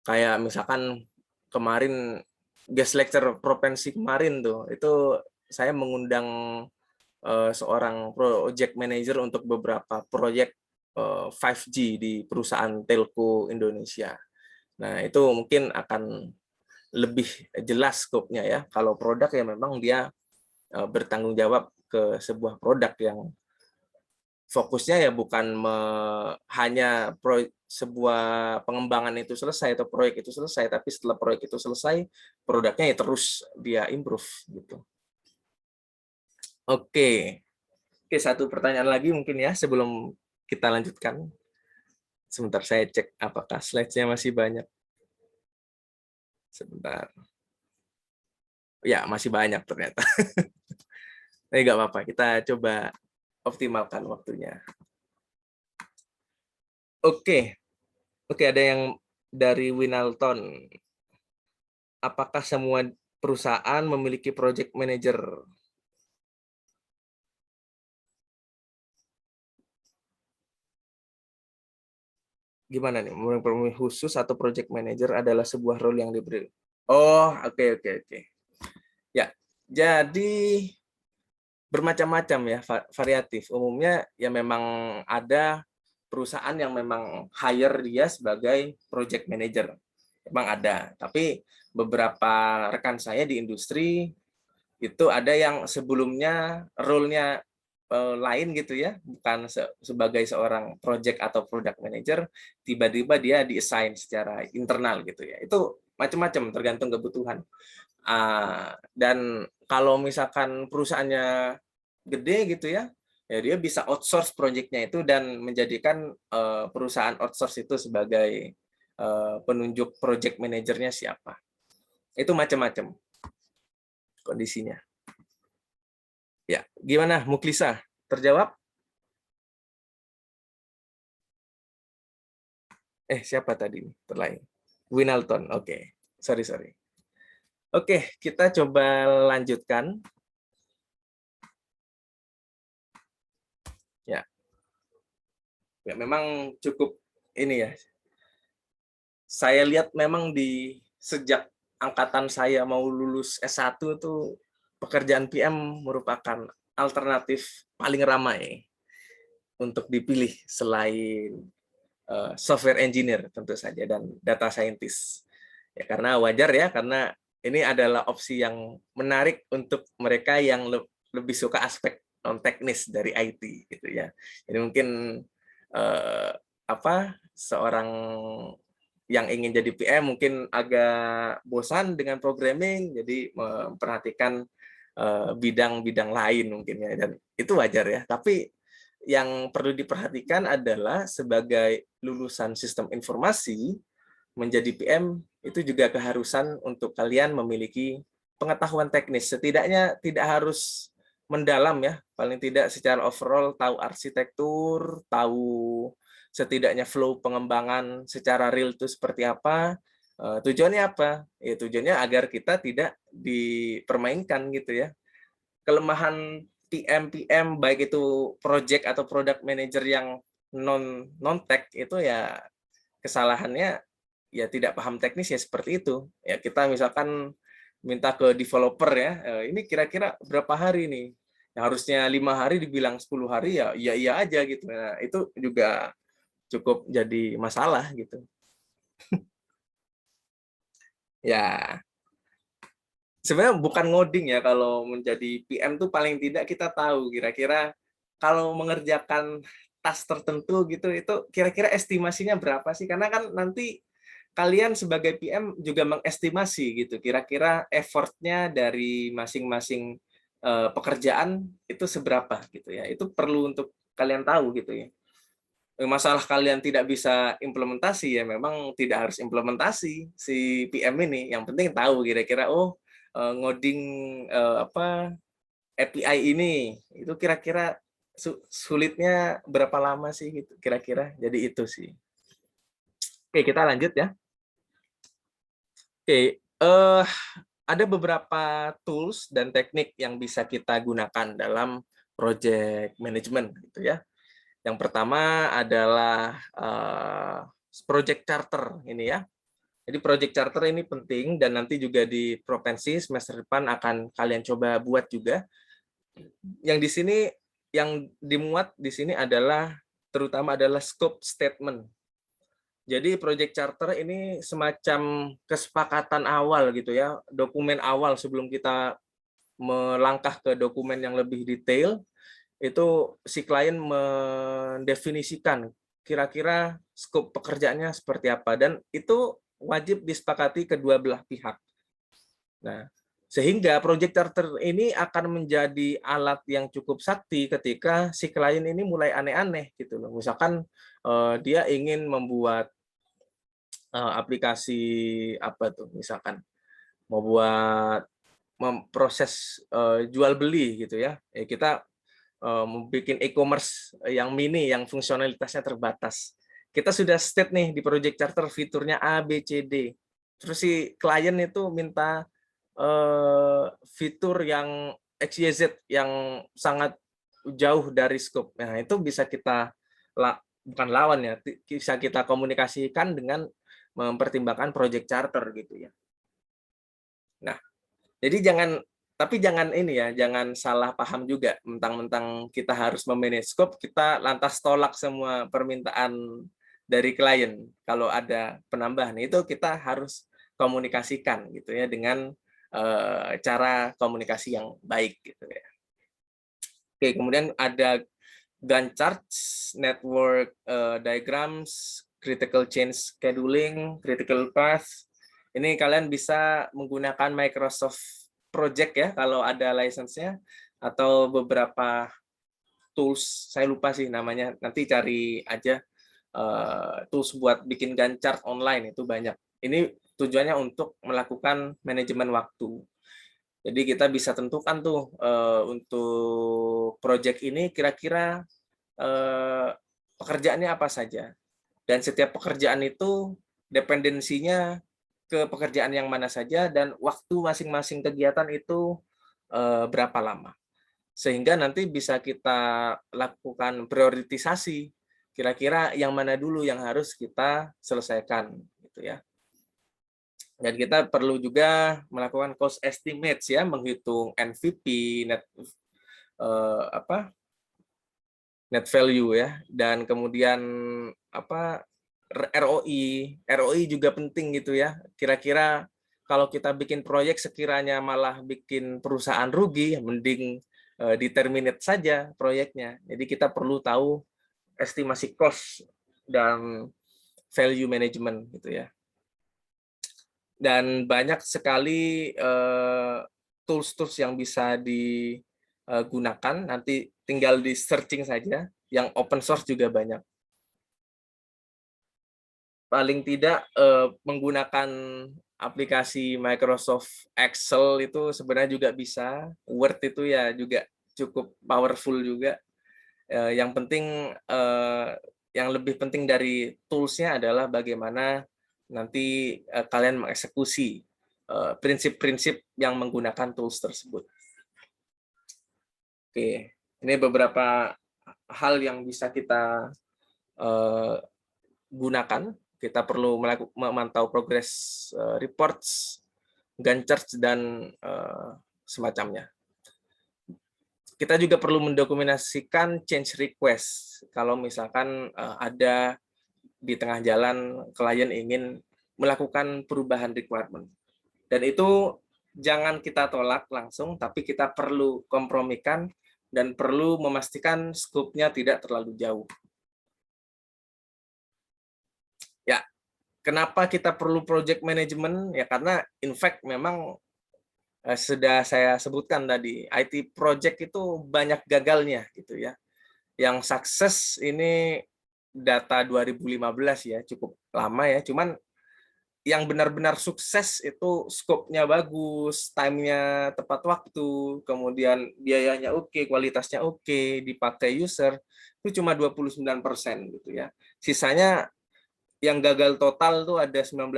kayak misalkan kemarin guest lecture propensi kemarin tuh, itu saya mengundang seorang project manager untuk beberapa proyek 5G di perusahaan telco Indonesia. Nah, itu mungkin akan lebih jelas skopnya ya. Kalau produk ya memang dia bertanggung jawab ke sebuah produk yang fokusnya ya bukan hanya sebuah pengembangan itu selesai atau proyek itu selesai, tapi setelah proyek itu selesai, produknya ya terus dia improve gitu. Oke, satu pertanyaan lagi mungkin ya sebelum kita lanjutkan. Sebentar saya cek apakah slide-nya masih banyak. Sebentar. Ya, masih banyak ternyata. Tapi nggak apa-apa, kita coba optimalkan waktunya. Oke, ada yang dari Winalton. Apakah semua perusahaan memiliki project manager? Gimana nih? Khusus atau project manager adalah sebuah role yang diberi. Oh, oke. Ya, jadi bermacam-macam ya, variatif. Umumnya ya memang ada perusahaan yang memang hire dia sebagai project manager. Memang ada, tapi beberapa rekan saya di industri itu ada yang sebelumnya role-nya lain gitu ya, bukan sebagai seorang project atau product manager, tiba-tiba dia di-assign secara internal gitu ya. Itu macam-macam tergantung kebutuhan. Dan kalau misalkan perusahaannya gede gitu ya, dia bisa outsource proyeknya itu dan menjadikan perusahaan outsource itu sebagai penunjuk project manajernya siapa. Itu macam-macam kondisinya. Ya, gimana Muklisa? Terjawab? Siapa tadi terlain? Winalton. Oke. Sorry. Oke, kita coba lanjutkan. Ya, memang cukup ini ya. Saya lihat memang sejak angkatan saya mau lulus S1 tuh pekerjaan PM merupakan alternatif paling ramai untuk dipilih selain software engineer tentu saja dan data scientist. Ya karena wajar ya, karena ini adalah opsi yang menarik untuk mereka yang lebih suka aspek non teknis dari IT gitu ya. Jadi mungkin seorang yang ingin jadi PM mungkin agak bosan dengan programming, jadi memperhatikan bidang-bidang lain mungkin ya, dan itu wajar ya. Tapi yang perlu diperhatikan adalah sebagai lulusan sistem informasi menjadi PM itu juga keharusan untuk kalian memiliki pengetahuan teknis. Setidaknya tidak harus mendalam ya, paling tidak secara overall tahu arsitektur, tahu setidaknya flow pengembangan secara real itu seperti apa. Tujuannya apa? Ya tujuannya agar kita tidak dipermainkan gitu ya. Kelemahan PM baik itu project atau product manager yang non tech itu ya kesalahannya ya tidak paham teknis ya seperti itu. Ya kita misalkan minta ke developer ya, ini kira-kira berapa hari nih? Yang harusnya 5 hari dibilang 10 hari ya iya iya aja gitu. Nah, itu juga cukup jadi masalah gitu. Ya, sebenarnya bukan ngoding ya kalau menjadi PM tuh paling tidak kita tahu kira-kira kalau mengerjakan tas tertentu gitu itu kira-kira estimasinya berapa sih? Karena kan nanti kalian sebagai PM juga mengestimasi gitu kira-kira effortnya dari masing-masing pekerjaan itu seberapa gitu ya. Itu perlu untuk kalian tahu gitu ya. Masalah kalian tidak bisa implementasi ya memang tidak harus implementasi si PM ini. Yang penting tahu kira-kira ngoding apa API ini itu kira-kira sulitnya berapa lama sih gitu kira-kira. Jadi itu sih. Oke, kita lanjut ya. Oke, ada beberapa tools dan teknik yang bisa kita gunakan dalam project management gitu ya. Yang pertama adalah project charter ini ya. Jadi project charter ini penting dan nanti juga di provinsi semester depan akan kalian coba buat juga. Yang di sini yang dimuat di sini adalah terutama adalah scope statement. Jadi project charter ini semacam kesepakatan awal gitu ya, dokumen awal sebelum kita melangkah ke dokumen yang lebih detail. Itu si klien mendefinisikan kira-kira skop pekerjaannya seperti apa dan itu wajib disepakati kedua belah pihak. Nah, sehingga project charter ini akan menjadi alat yang cukup sakti ketika si klien ini mulai aneh-aneh gitu loh. Misalkan dia ingin membuat aplikasi apa tuh misalkan mau buat memproses jual beli gitu ya. Kita membuat e-commerce yang mini yang fungsionalitasnya terbatas. Kita sudah state nih di project charter fiturnya A, B, C, D. Terus si klien itu minta fitur yang X, Y, Z yang sangat jauh dari scope. Nah, itu bisa kita bukan lawan ya, bisa kita komunikasikan dengan mempertimbangkan project charter gitu ya. Nah, jadi jangan ini ya, jangan salah paham juga mentang-mentang kita harus memanage scope, kita lantas tolak semua permintaan dari klien. Kalau ada penambahan itu kita harus komunikasikan gitu ya dengan cara komunikasi yang baik gitu ya. Oke, kemudian ada Gantt charts, network diagrams, critical change scheduling, critical path. Ini kalian bisa menggunakan Microsoft Project ya kalau ada license-nya atau beberapa tools, saya lupa sih namanya. Nanti cari aja tools buat bikin Gantt chart online itu banyak. Ini tujuannya untuk melakukan manajemen waktu. Jadi kita bisa tentukan tuh untuk project ini kira-kira pekerjaannya apa saja. Dan setiap pekerjaan itu dependensinya ke pekerjaan yang mana saja dan waktu masing-masing kegiatan itu berapa lama. Sehingga nanti bisa kita lakukan prioritisasi. Kira-kira yang mana dulu yang harus kita selesaikan gitu ya. Dan kita perlu juga melakukan cost estimates ya, menghitung MVP, net value ya, dan kemudian ROI juga penting gitu ya. Kira-kira kalau kita bikin proyek sekiranya malah bikin perusahaan rugi, mending di-terminate saja proyeknya. Jadi kita perlu tahu estimasi cost dan value management gitu ya. Dan banyak sekali tools-tools yang bisa digunakan, nanti tinggal di searching saja, yang open source juga banyak. paling tidak menggunakan aplikasi Microsoft Excel itu sebenarnya juga bisa. Word itu ya juga cukup powerful juga. Yang penting yang lebih penting dari tools-nya adalah bagaimana nanti kalian mengeksekusi prinsip-prinsip yang menggunakan tools tersebut. Oke, ini beberapa hal yang bisa kita gunakan. Kita perlu memantau progress reports, Gantt chart, dan semacamnya. Kita juga perlu mendokumentasikan change request. Kalau misalkan ada di tengah jalan klien ingin melakukan perubahan requirement. Dan itu jangan kita tolak langsung, tapi kita perlu kompromikan dan perlu memastikan skopnya tidak terlalu jauh. Ya, kenapa kita perlu project management? Ya karena in fact memang sudah saya sebutkan tadi, IT project itu banyak gagalnya gitu ya. Yang sukses ini data 2015 ya, cukup lama ya. Cuman yang benar-benar sukses itu skopnya bagus, time-nya tepat waktu, kemudian biayanya oke, kualitasnya oke, dipakai user, itu cuma 29% gitu ya. Sisanya yang gagal total tuh ada 19%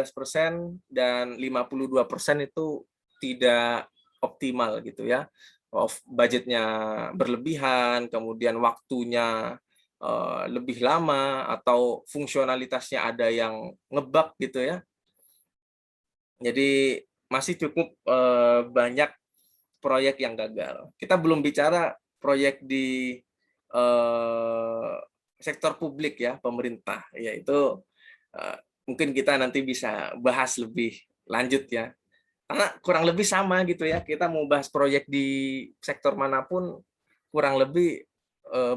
dan 52% itu tidak optimal gitu ya. Budgetnya berlebihan, kemudian waktunya lebih lama, atau fungsionalitasnya ada yang ngebug gitu ya. Jadi masih cukup banyak proyek yang gagal. Kita belum bicara proyek di sektor publik ya, pemerintah, yaitu mungkin kita nanti bisa bahas lebih lanjut ya. Karena kurang lebih sama gitu ya, kita mau bahas proyek di sektor manapun kurang lebih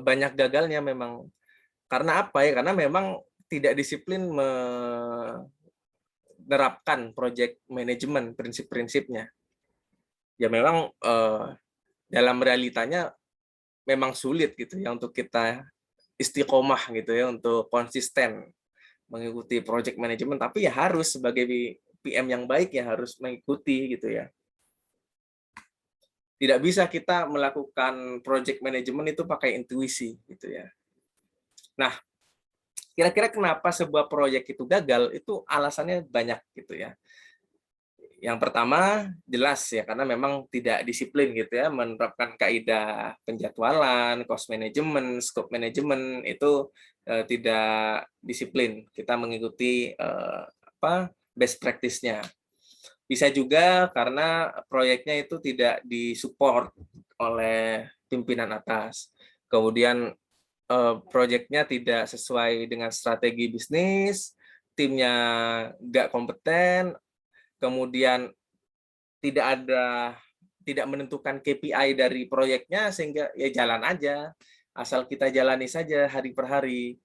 banyak gagalnya memang. Karena apa ya? Karena memang tidak disiplin menerapkan project management, prinsip-prinsipnya. Ya memang dalam realitanya memang sulit gitu ya untuk kita istiqomah gitu ya, untuk konsisten mengikuti project management, tapi ya harus sebagai PM yang baik ya harus mengikuti gitu ya. Tidak bisa kita melakukan project management itu pakai intuisi gitu ya. Nah, kira-kira kenapa sebuah proyek itu gagal? Itu alasannya banyak gitu ya. Yang pertama jelas ya karena memang tidak disiplin gitu ya, menerapkan kaidah penjadwalan, cost management, scope management itu tidak disiplin. Kita mengikuti best practice-nya. Bisa juga karena proyeknya itu tidak disupport oleh pimpinan atas. Kemudian proyeknya tidak sesuai dengan strategi bisnis, timnya nggak kompeten, kemudian tidak menentukan KPI dari proyeknya, sehingga ya jalan aja, asal kita jalani saja hari per hari.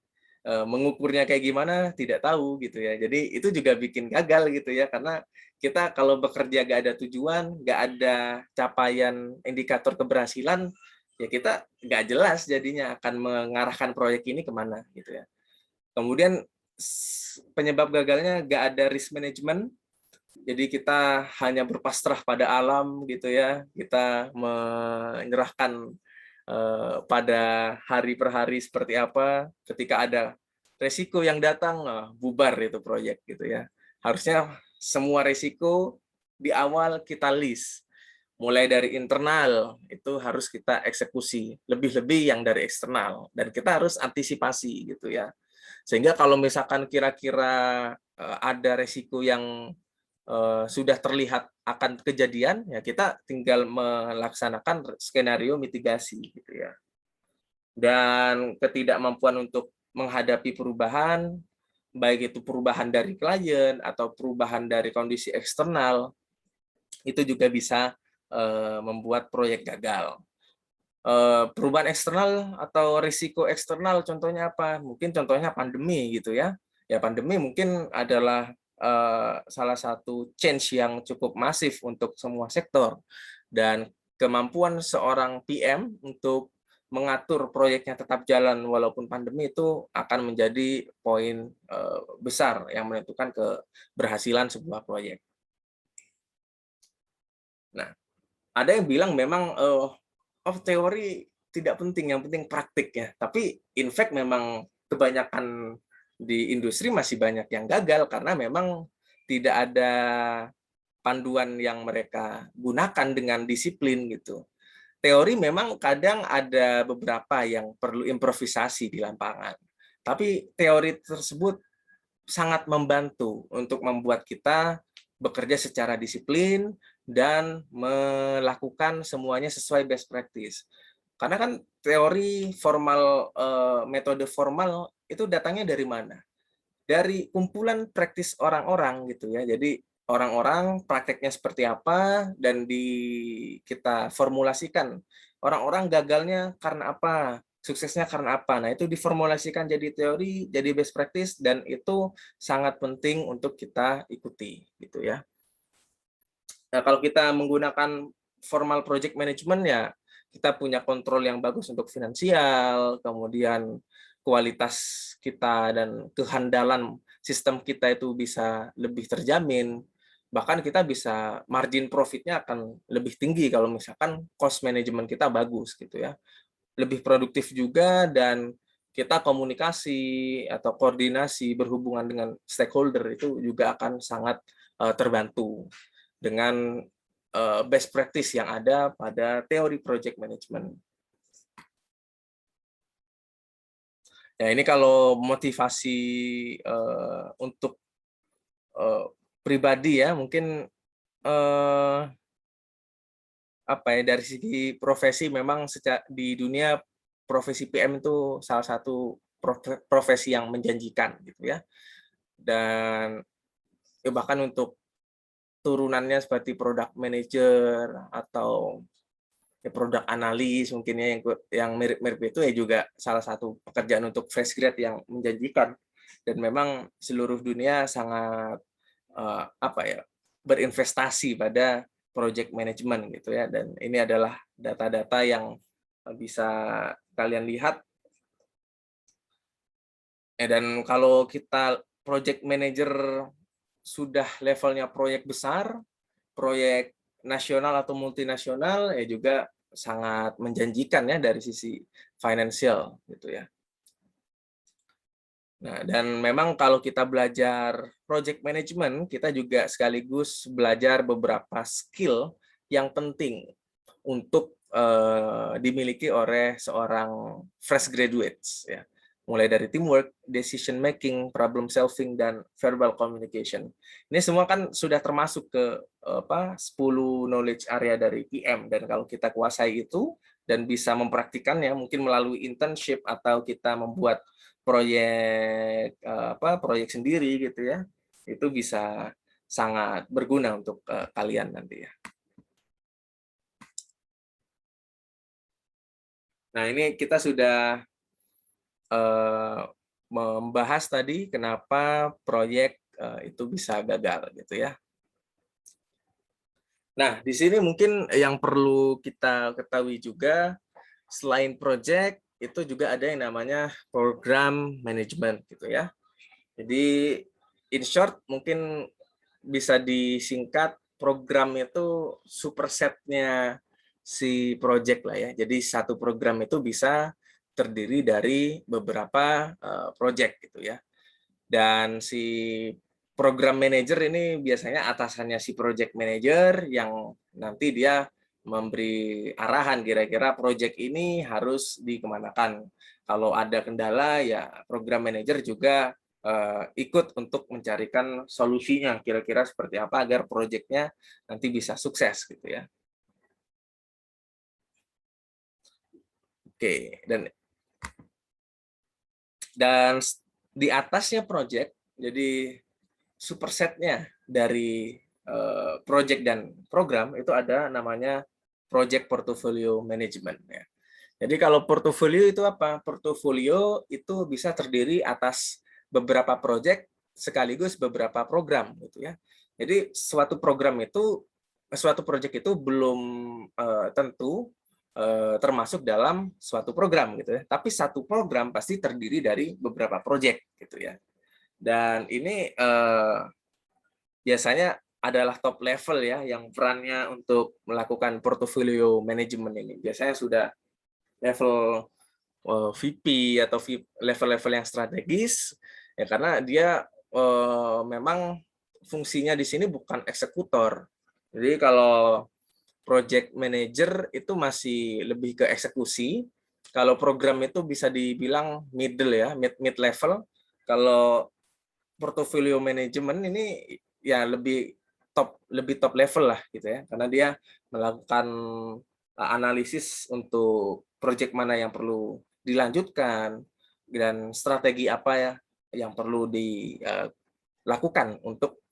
Mengukurnya kayak gimana tidak tahu gitu ya. Jadi itu juga bikin gagal gitu ya, karena kita kalau bekerja gak ada tujuan, gak ada capaian indikator keberhasilan, ya kita gak jelas jadinya akan mengarahkan proyek ini kemana gitu ya. Kemudian penyebab gagalnya gak ada risk management, jadi kita hanya berpasrah pada alam gitu ya, kita menyerahkan pada hari per hari seperti apa, ketika ada resiko yang datang, bubar itu proyek gitu ya. Harusnya semua resiko di awal kita list, mulai dari internal itu harus kita eksekusi, lebih-lebih yang dari eksternal, dan kita harus antisipasi gitu ya. Sehingga kalau misalkan kira-kira ada resiko yang sudah terlihat akan kejadian, ya kita tinggal melaksanakan skenario mitigasi gitu ya. Dan ketidakmampuan untuk menghadapi perubahan, baik itu perubahan dari klien atau perubahan dari kondisi eksternal, itu juga bisa membuat proyek gagal. Perubahan eksternal atau risiko eksternal contohnya apa? Mungkin contohnya pandemi gitu ya. Ya pandemi mungkin adalah salah satu change yang cukup masif untuk semua sektor, dan kemampuan seorang PM untuk mengatur proyeknya tetap jalan walaupun pandemi itu akan menjadi poin besar yang menentukan keberhasilan sebuah proyek. Nah, ada yang bilang memang teori tidak penting, yang penting praktik ya. Tapi in fact memang kebanyakan di industri masih banyak yang gagal karena memang tidak ada panduan yang mereka gunakan dengan disiplin gitu. Teori memang kadang ada beberapa yang perlu improvisasi di lapangan. Tapi teori tersebut sangat membantu untuk membuat kita bekerja secara disiplin dan melakukan semuanya sesuai best practice. Karena kan teori formal, metode formal itu datangnya dari mana? Dari kumpulan praktis orang-orang gitu ya. Jadi orang-orang prakteknya seperti apa dan kita formulasikan orang-orang gagalnya karena apa, suksesnya karena apa. Nah, itu diformulasikan jadi teori, jadi best practice dan itu sangat penting untuk kita ikuti gitu ya. Nah, kalau kita menggunakan formal project management ya kita punya kontrol yang bagus untuk finansial, kemudian kualitas kita dan kehandalan sistem kita itu bisa lebih terjamin. Bahkan kita bisa margin profitnya akan lebih tinggi kalau misalkan cost management kita bagus gitu ya. Lebih produktif juga dan kita komunikasi atau koordinasi berhubungan dengan stakeholder itu juga akan sangat terbantu dengan best practice yang ada pada teori project management. Ya, ini kalau motivasi untuk pribadi ya, mungkin apa ya, dari segi profesi memang di dunia profesi PM itu salah satu profesi yang menjanjikan gitu ya. Dan ya bahkan untuk turunannya seperti product manager atau produk analis mungkinnya yang mirip-mirip itu ya juga salah satu pekerjaan untuk fresh grad yang menjanjikan dan memang seluruh dunia sangat apa ya berinvestasi pada project management gitu ya dan ini adalah data-data yang bisa kalian lihat dan kalau kita project manager sudah levelnya proyek besar, proyek nasional atau multinasional ya juga sangat menjanjikan ya dari sisi finansial gitu ya. Nah, dan memang kalau kita belajar project management, kita juga sekaligus belajar beberapa skill yang penting untuk dimiliki oleh seorang fresh graduates ya. Mulai dari teamwork, decision making, problem solving dan verbal communication. Ini semua kan sudah termasuk ke 10 knowledge area dari PM dan kalau kita kuasai itu dan bisa mempraktikannya mungkin melalui internship atau kita membuat proyek proyek sendiri gitu ya. Itu bisa sangat berguna untuk kalian nanti ya. Nah, ini kita sudah membahas tadi kenapa proyek itu bisa gagal gitu ya. Nah, di sini mungkin yang perlu kita ketahui juga selain proyek itu juga ada yang namanya program management gitu ya. Jadi in short mungkin bisa disingkat program itu supersetnya si project lah ya. Jadi satu program itu bisa terdiri dari beberapa project gitu ya. Dan si program manager ini biasanya atasannya si project manager yang nanti dia memberi arahan kira-kira project ini harus dikemanakan. Kalau ada kendala ya program manager juga ikut untuk mencarikan solusinya kira-kira seperti apa agar proyeknya nanti bisa sukses gitu ya. Oke, dan di atasnya project, jadi supersetnya dari project dan program itu ada namanya project portfolio management ya. Jadi kalau portofolio itu apa? Portofolio itu bisa terdiri atas beberapa project sekaligus beberapa program gitu ya. Jadi suatu project itu belum tentu termasuk dalam suatu program gitu ya. Tapi satu program pasti terdiri dari beberapa proyek gitu ya. Dan ini biasanya adalah top level ya yang perannya untuk melakukan portfolio management ini. Biasanya sudah level VP atau level-level yang strategis ya, karena dia memang fungsinya di sini bukan eksekutor. Jadi kalau project manager itu masih lebih ke eksekusi. Kalau program itu bisa dibilang middle ya, mid level. Kalau portfolio management ini ya lebih top level lah gitu ya, karena dia melakukan analisis untuk project mana yang perlu dilanjutkan dan strategi apa ya yang perlu dilakukan untuk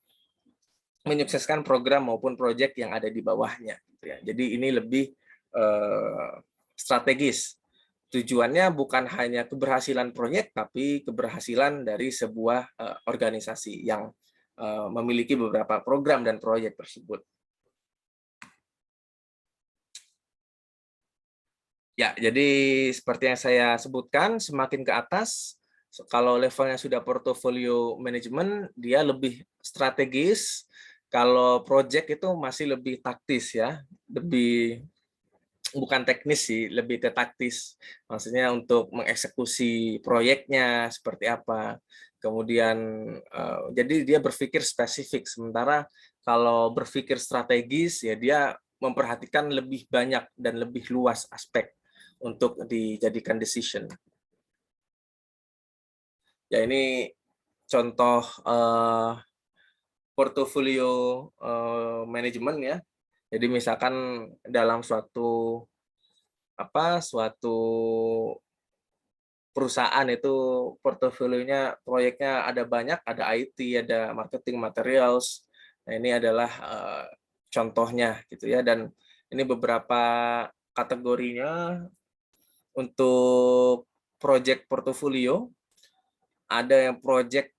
menyukseskan program maupun proyek yang ada di bawahnya. Gitu ya. Jadi ini lebih strategis. Tujuannya bukan hanya keberhasilan proyek, tapi keberhasilan dari sebuah organisasi yang memiliki beberapa program dan proyek tersebut. Ya, jadi seperti yang saya sebutkan, semakin ke atas, kalau levelnya sudah portfolio management, dia lebih strategis. Kalau project itu masih lebih taktis ya, lebih bukan teknis sih, lebih ke taktis. Maksudnya untuk mengeksekusi proyeknya seperti apa. Kemudian jadi dia berpikir spesifik. Sementara kalau berpikir strategis ya dia memperhatikan lebih banyak dan lebih luas aspek untuk dijadikan decision. Ya ini contoh portofolio manajemen ya. Jadi misalkan dalam suatu perusahaan itu portofolionya proyeknya ada banyak, ada IT, ada marketing materials. Nah, ini adalah contohnya gitu ya, dan ini beberapa kategorinya untuk project portofolio. Ada yang project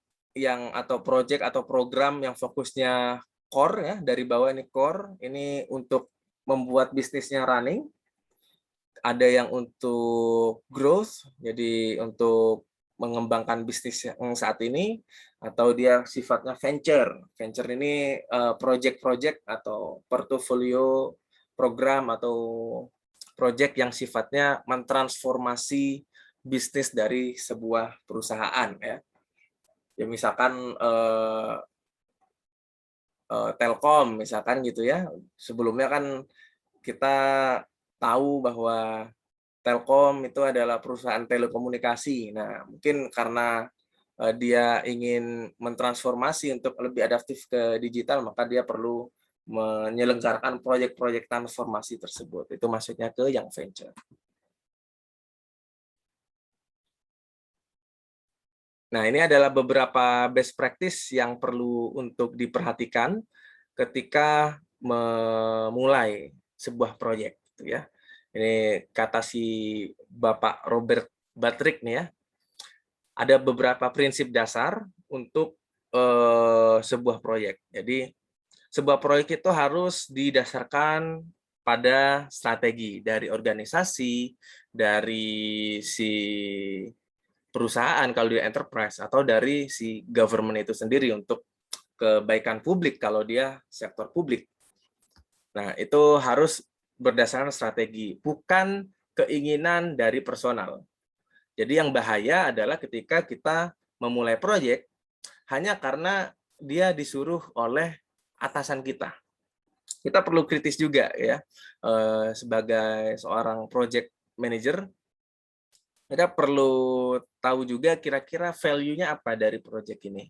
atau program yang fokusnya core ya, dari bawah ini core, ini untuk membuat bisnisnya running. Ada yang untuk growth, jadi untuk mengembangkan bisnis yang saat ini, atau dia sifatnya venture. Venture ini project-project atau portofolio program atau project yang sifatnya mentransformasi bisnis dari sebuah perusahaan ya. Ya misalkan Telkom misalkan gitu ya. Sebelumnya kan kita tahu bahwa Telkom itu adalah perusahaan telekomunikasi. Nah, mungkin karena dia ingin mentransformasi untuk lebih adaptif ke digital, maka dia perlu menyelenggarakan proyek-proyek transformasi tersebut. Itu maksudnya ke yang venture. Nah, ini adalah beberapa best practice yang perlu untuk diperhatikan ketika memulai sebuah proyek, gitu ya. Ini kata si Bapak Robert Batrick nih ya. Ada beberapa prinsip dasar untuk sebuah proyek. Jadi sebuah proyek itu harus didasarkan pada strategi dari organisasi, dari si perusahaan kalau dia enterprise, atau dari si government itu sendiri untuk kebaikan publik kalau dia sektor publik. Nah, itu harus berdasarkan strategi, bukan keinginan dari personal. Jadi yang bahaya adalah ketika kita memulai proyek hanya karena dia disuruh oleh atasan kita. Kita perlu kritis juga ya, sebagai seorang project manager, kita perlu tahu juga kira-kira value-nya apa dari proyek ini.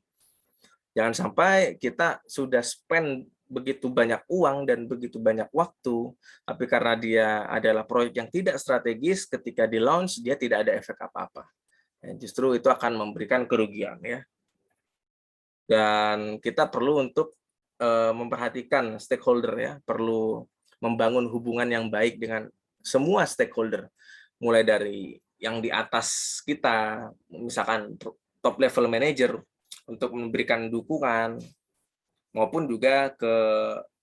Jangan sampai kita sudah spend begitu banyak uang dan begitu banyak waktu, tapi karena dia adalah proyek yang tidak strategis, ketika di launch dia tidak ada efek apa-apa. Justru itu akan memberikan kerugian ya. Dan kita perlu untuk memperhatikan stakeholder ya, perlu membangun hubungan yang baik dengan semua stakeholder, mulai dari yang di atas kita, misalkan top level manager, untuk memberikan dukungan, maupun juga ke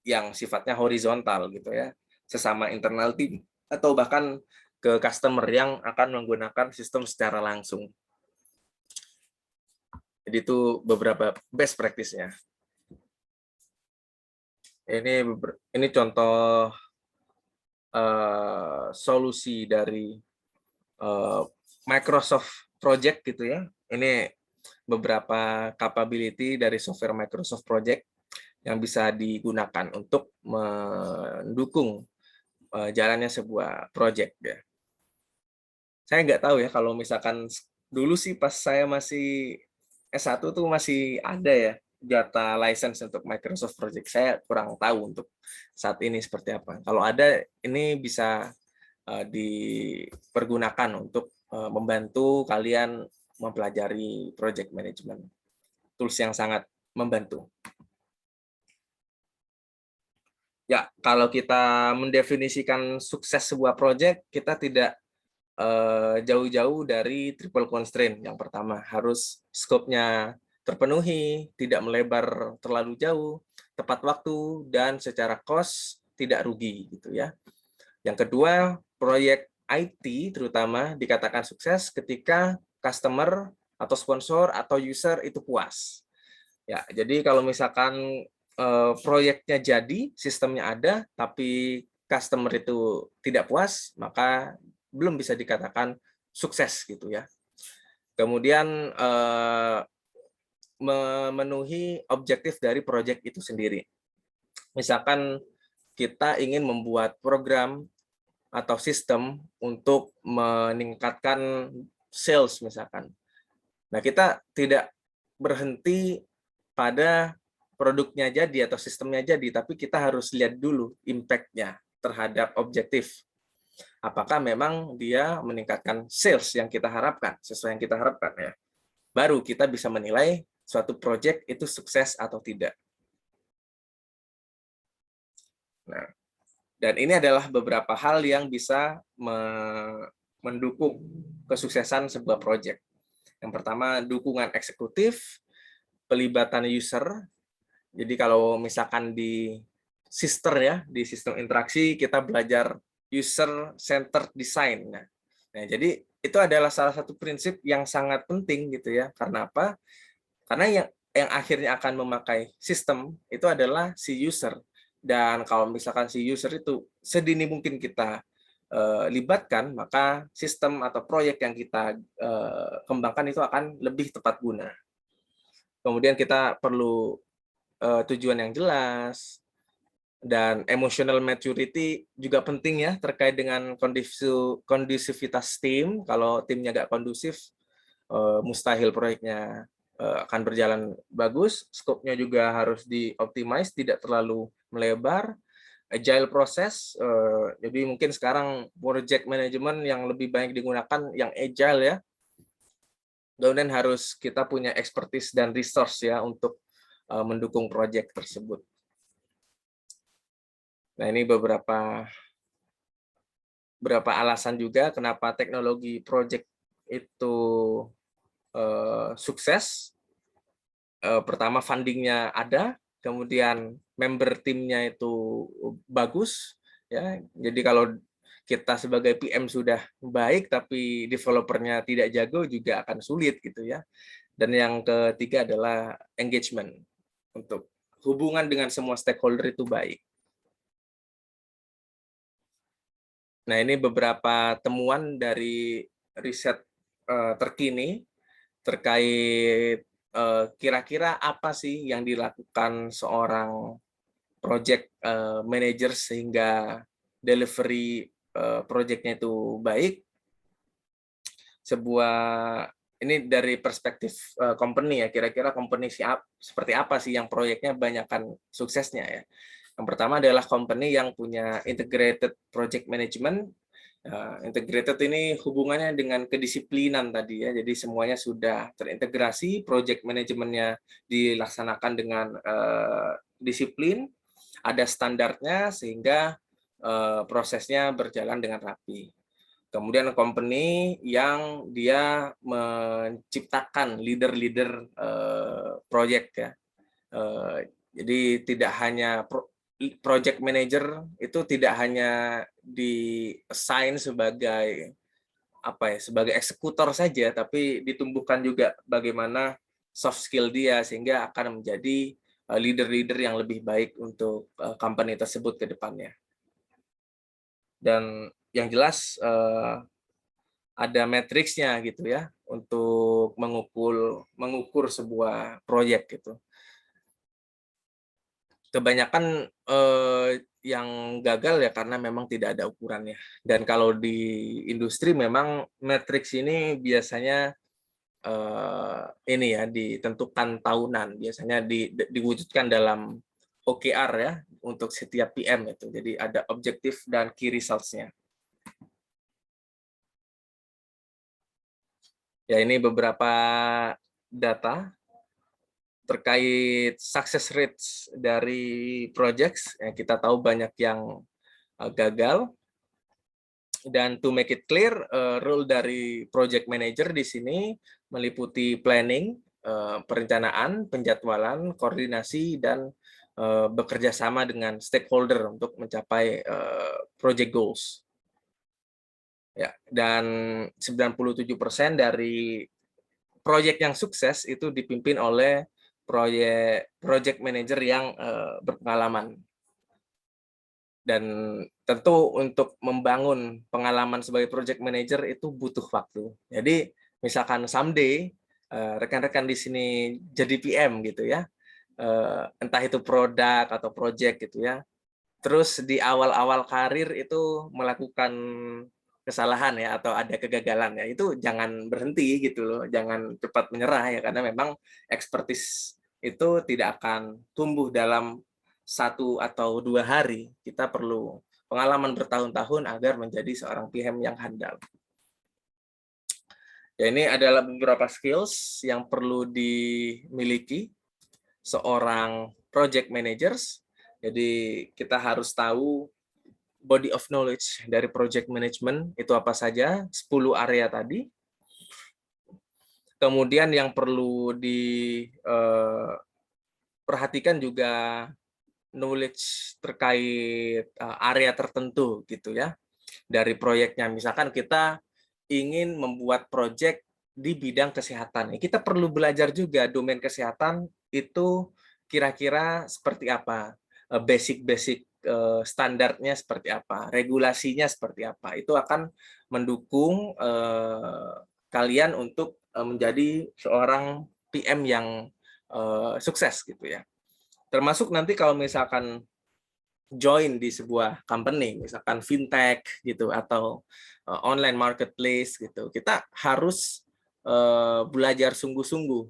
yang sifatnya horizontal gitu ya, sesama internal tim atau bahkan ke customer yang akan menggunakan sistem secara langsung. Jadi itu beberapa best practice-nya. Ini contoh solusi dari Microsoft Project gitu ya. Ini beberapa capability dari software Microsoft Project yang bisa digunakan untuk mendukung jalannya sebuah project ya. Saya nggak tahu ya kalau misalkan dulu sih pas saya masih S1 tuh masih ada ya data license untuk Microsoft Project. Saya kurang tahu untuk saat ini seperti apa. Kalau ada, ini bisa dipergunakan untuk membantu kalian mempelajari project management. Tools yang sangat membantu. Ya, kalau kita mendefinisikan sukses sebuah project, kita tidak jauh-jauh dari triple constraint. Yang pertama, harus scope-nya terpenuhi, tidak melebar terlalu jauh, tepat waktu, dan secara cost tidak rugi gitu ya. Yang kedua, proyek IT terutama dikatakan sukses ketika customer atau sponsor atau user itu puas. Ya, jadi kalau misalkan proyeknya jadi, sistemnya ada, tapi customer itu tidak puas, maka belum bisa dikatakan sukses gitu ya. Kemudian memenuhi objektif dari proyek itu sendiri. Misalkan kita ingin membuat program atau sistem untuk meningkatkan sales misalkan. Nah, kita tidak berhenti pada produknya jadi atau sistemnya jadi, tapi kita harus lihat dulu impact-nya terhadap objektif. Apakah memang dia meningkatkan sales yang kita harapkan, sesuai yang kita harapkan ya. Baru kita bisa menilai suatu project itu sukses atau tidak. Nah, dan ini adalah beberapa hal yang bisa mendukung kesuksesan sebuah project. Yang pertama, dukungan eksekutif, pelibatan user. Jadi kalau misalkan di sister ya, di sistem interaksi kita belajar user centered design. Nah, jadi itu adalah salah satu prinsip yang sangat penting gitu ya. Karena apa? Karena yang akhirnya akan memakai sistem itu adalah si user. Dan kalau misalkan si user itu sedini mungkin kita libatkan, maka sistem atau proyek yang kita kembangkan itu akan lebih tepat guna. Kemudian kita perlu tujuan yang jelas, dan emotional maturity juga penting ya terkait dengan kondusivitas tim. Kalau timnya nggak kondusif, mustahil proyeknya akan berjalan bagus. Scope-nya juga harus dioptimize, tidak terlalu melebar. Agile proses, jadi mungkin sekarang project management yang lebih banyak digunakan yang agile ya. Kemudian harus kita punya expertise dan resource ya untuk mendukung proyek tersebut. Nah, ini beberapa alasan juga kenapa teknologi project itu sukses. Pertama, fundingnya ada, kemudian member timnya itu bagus ya. Jadi kalau kita sebagai PM sudah baik tapi developernya tidak jago juga akan sulit gitu ya. Dan yang ketiga adalah engagement, untuk hubungan dengan semua stakeholder itu baik. Nah, ini beberapa temuan dari riset terkini terkait kira-kira apa sih yang dilakukan seorang project manager sehingga delivery projectnya itu baik. Ini dari perspektif company ya, kira-kira company seperti apa sih yang proyeknya banyakkan suksesnya ya. Yang pertama adalah company yang punya integrated project management. Integrated ini hubungannya dengan kedisiplinan tadi ya, jadi semuanya sudah terintegrasi, project manajemennya dilaksanakan dengan disiplin, ada standarnya sehingga prosesnya berjalan dengan rapi. Kemudian company yang dia menciptakan leader-leader project ya. Jadi tidak hanya project manager itu tidak hanya di-assign sebagai sebagai eksekutor saja, tapi ditumbuhkan juga bagaimana soft skill dia sehingga akan menjadi leader-leader yang lebih baik untuk company tersebut ke depannya. Dan yang jelas ada matriksnya gitu ya untuk mengukur sebuah proyek gitu. Kebanyakan yang gagal ya karena memang tidak ada ukurannya. Dan kalau di industri memang matriks ini biasanya ini ya ditentukan tahunan, biasanya diwujudkan dalam OKR ya untuk setiap PM itu. Jadi ada objektif dan key results-nya. Ya, ini beberapa data terkait success rates dari projects. Ya, kita tahu banyak yang gagal. Dan to make it clear, role dari project manager di sini meliputi planning, perencanaan, penjadwalan, koordinasi, dan bekerja sama dengan stakeholder untuk mencapai project goals. Ya, dan 97% dari proyek yang sukses itu dipimpin oleh project manager yang berpengalaman. Dan tentu untuk membangun pengalaman sebagai project manager itu butuh waktu. Jadi misalkan someday rekan-rekan di sini jadi PM gitu ya, entah itu produk atau project gitu ya, terus di awal-awal karir itu melakukan kesalahan ya atau ada kegagalan ya, itu jangan berhenti gitu loh, jangan cepat menyerah ya, karena memang expertise itu tidak akan tumbuh dalam 1 atau 2 hari. Kita perlu pengalaman bertahun-tahun agar menjadi seorang PM yang handal. Ya, ini adalah beberapa skills yang perlu dimiliki seorang project managers. Jadi kita harus tahu body of knowledge dari project management itu apa saja, 10 area tadi. Kemudian yang perlu diperhatikan juga knowledge terkait area tertentu gitu ya dari proyeknya. Misalkan kita ingin membuat proyek di bidang kesehatan, kita perlu belajar juga domain kesehatan itu kira-kira seperti apa, basic-basic standarnya seperti apa, regulasinya seperti apa. Itu akan mendukung kalian untuk menjadi seorang PM yang sukses gitu ya. Termasuk nanti kalau misalkan join di sebuah company, misalkan fintech gitu atau online marketplace gitu, kita harus belajar sungguh-sungguh.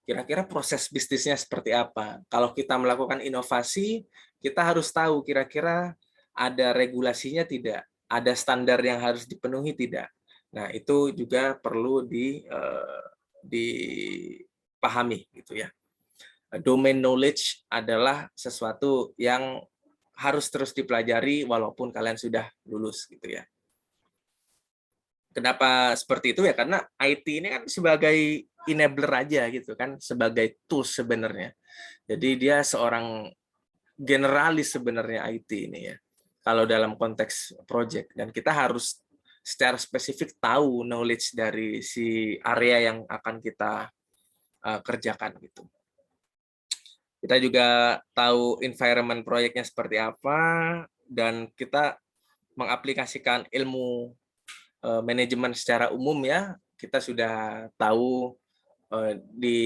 Kira-kira proses bisnisnya seperti apa? Kalau kita melakukan inovasi, kita harus tahu kira-kira ada regulasinya tidak, ada standar yang harus dipenuhi tidak. Nah, itu juga perlu dipahami gitu ya. Domain knowledge adalah sesuatu yang harus terus dipelajari walaupun kalian sudah lulus gitu ya. Kenapa seperti itu ya? Karena IT ini kan sebagai enabler aja gitu kan, sebagai tools sebenarnya. Jadi dia seorang generalis sebenarnya IT ini ya. Kalau dalam konteks project, dan kita harus secara spesifik tahu knowledge dari si area yang akan kita kerjakan gitu. Kita juga tahu environment proyeknya seperti apa, dan kita mengaplikasikan ilmu manajemen secara umum ya. Kita sudah tahu di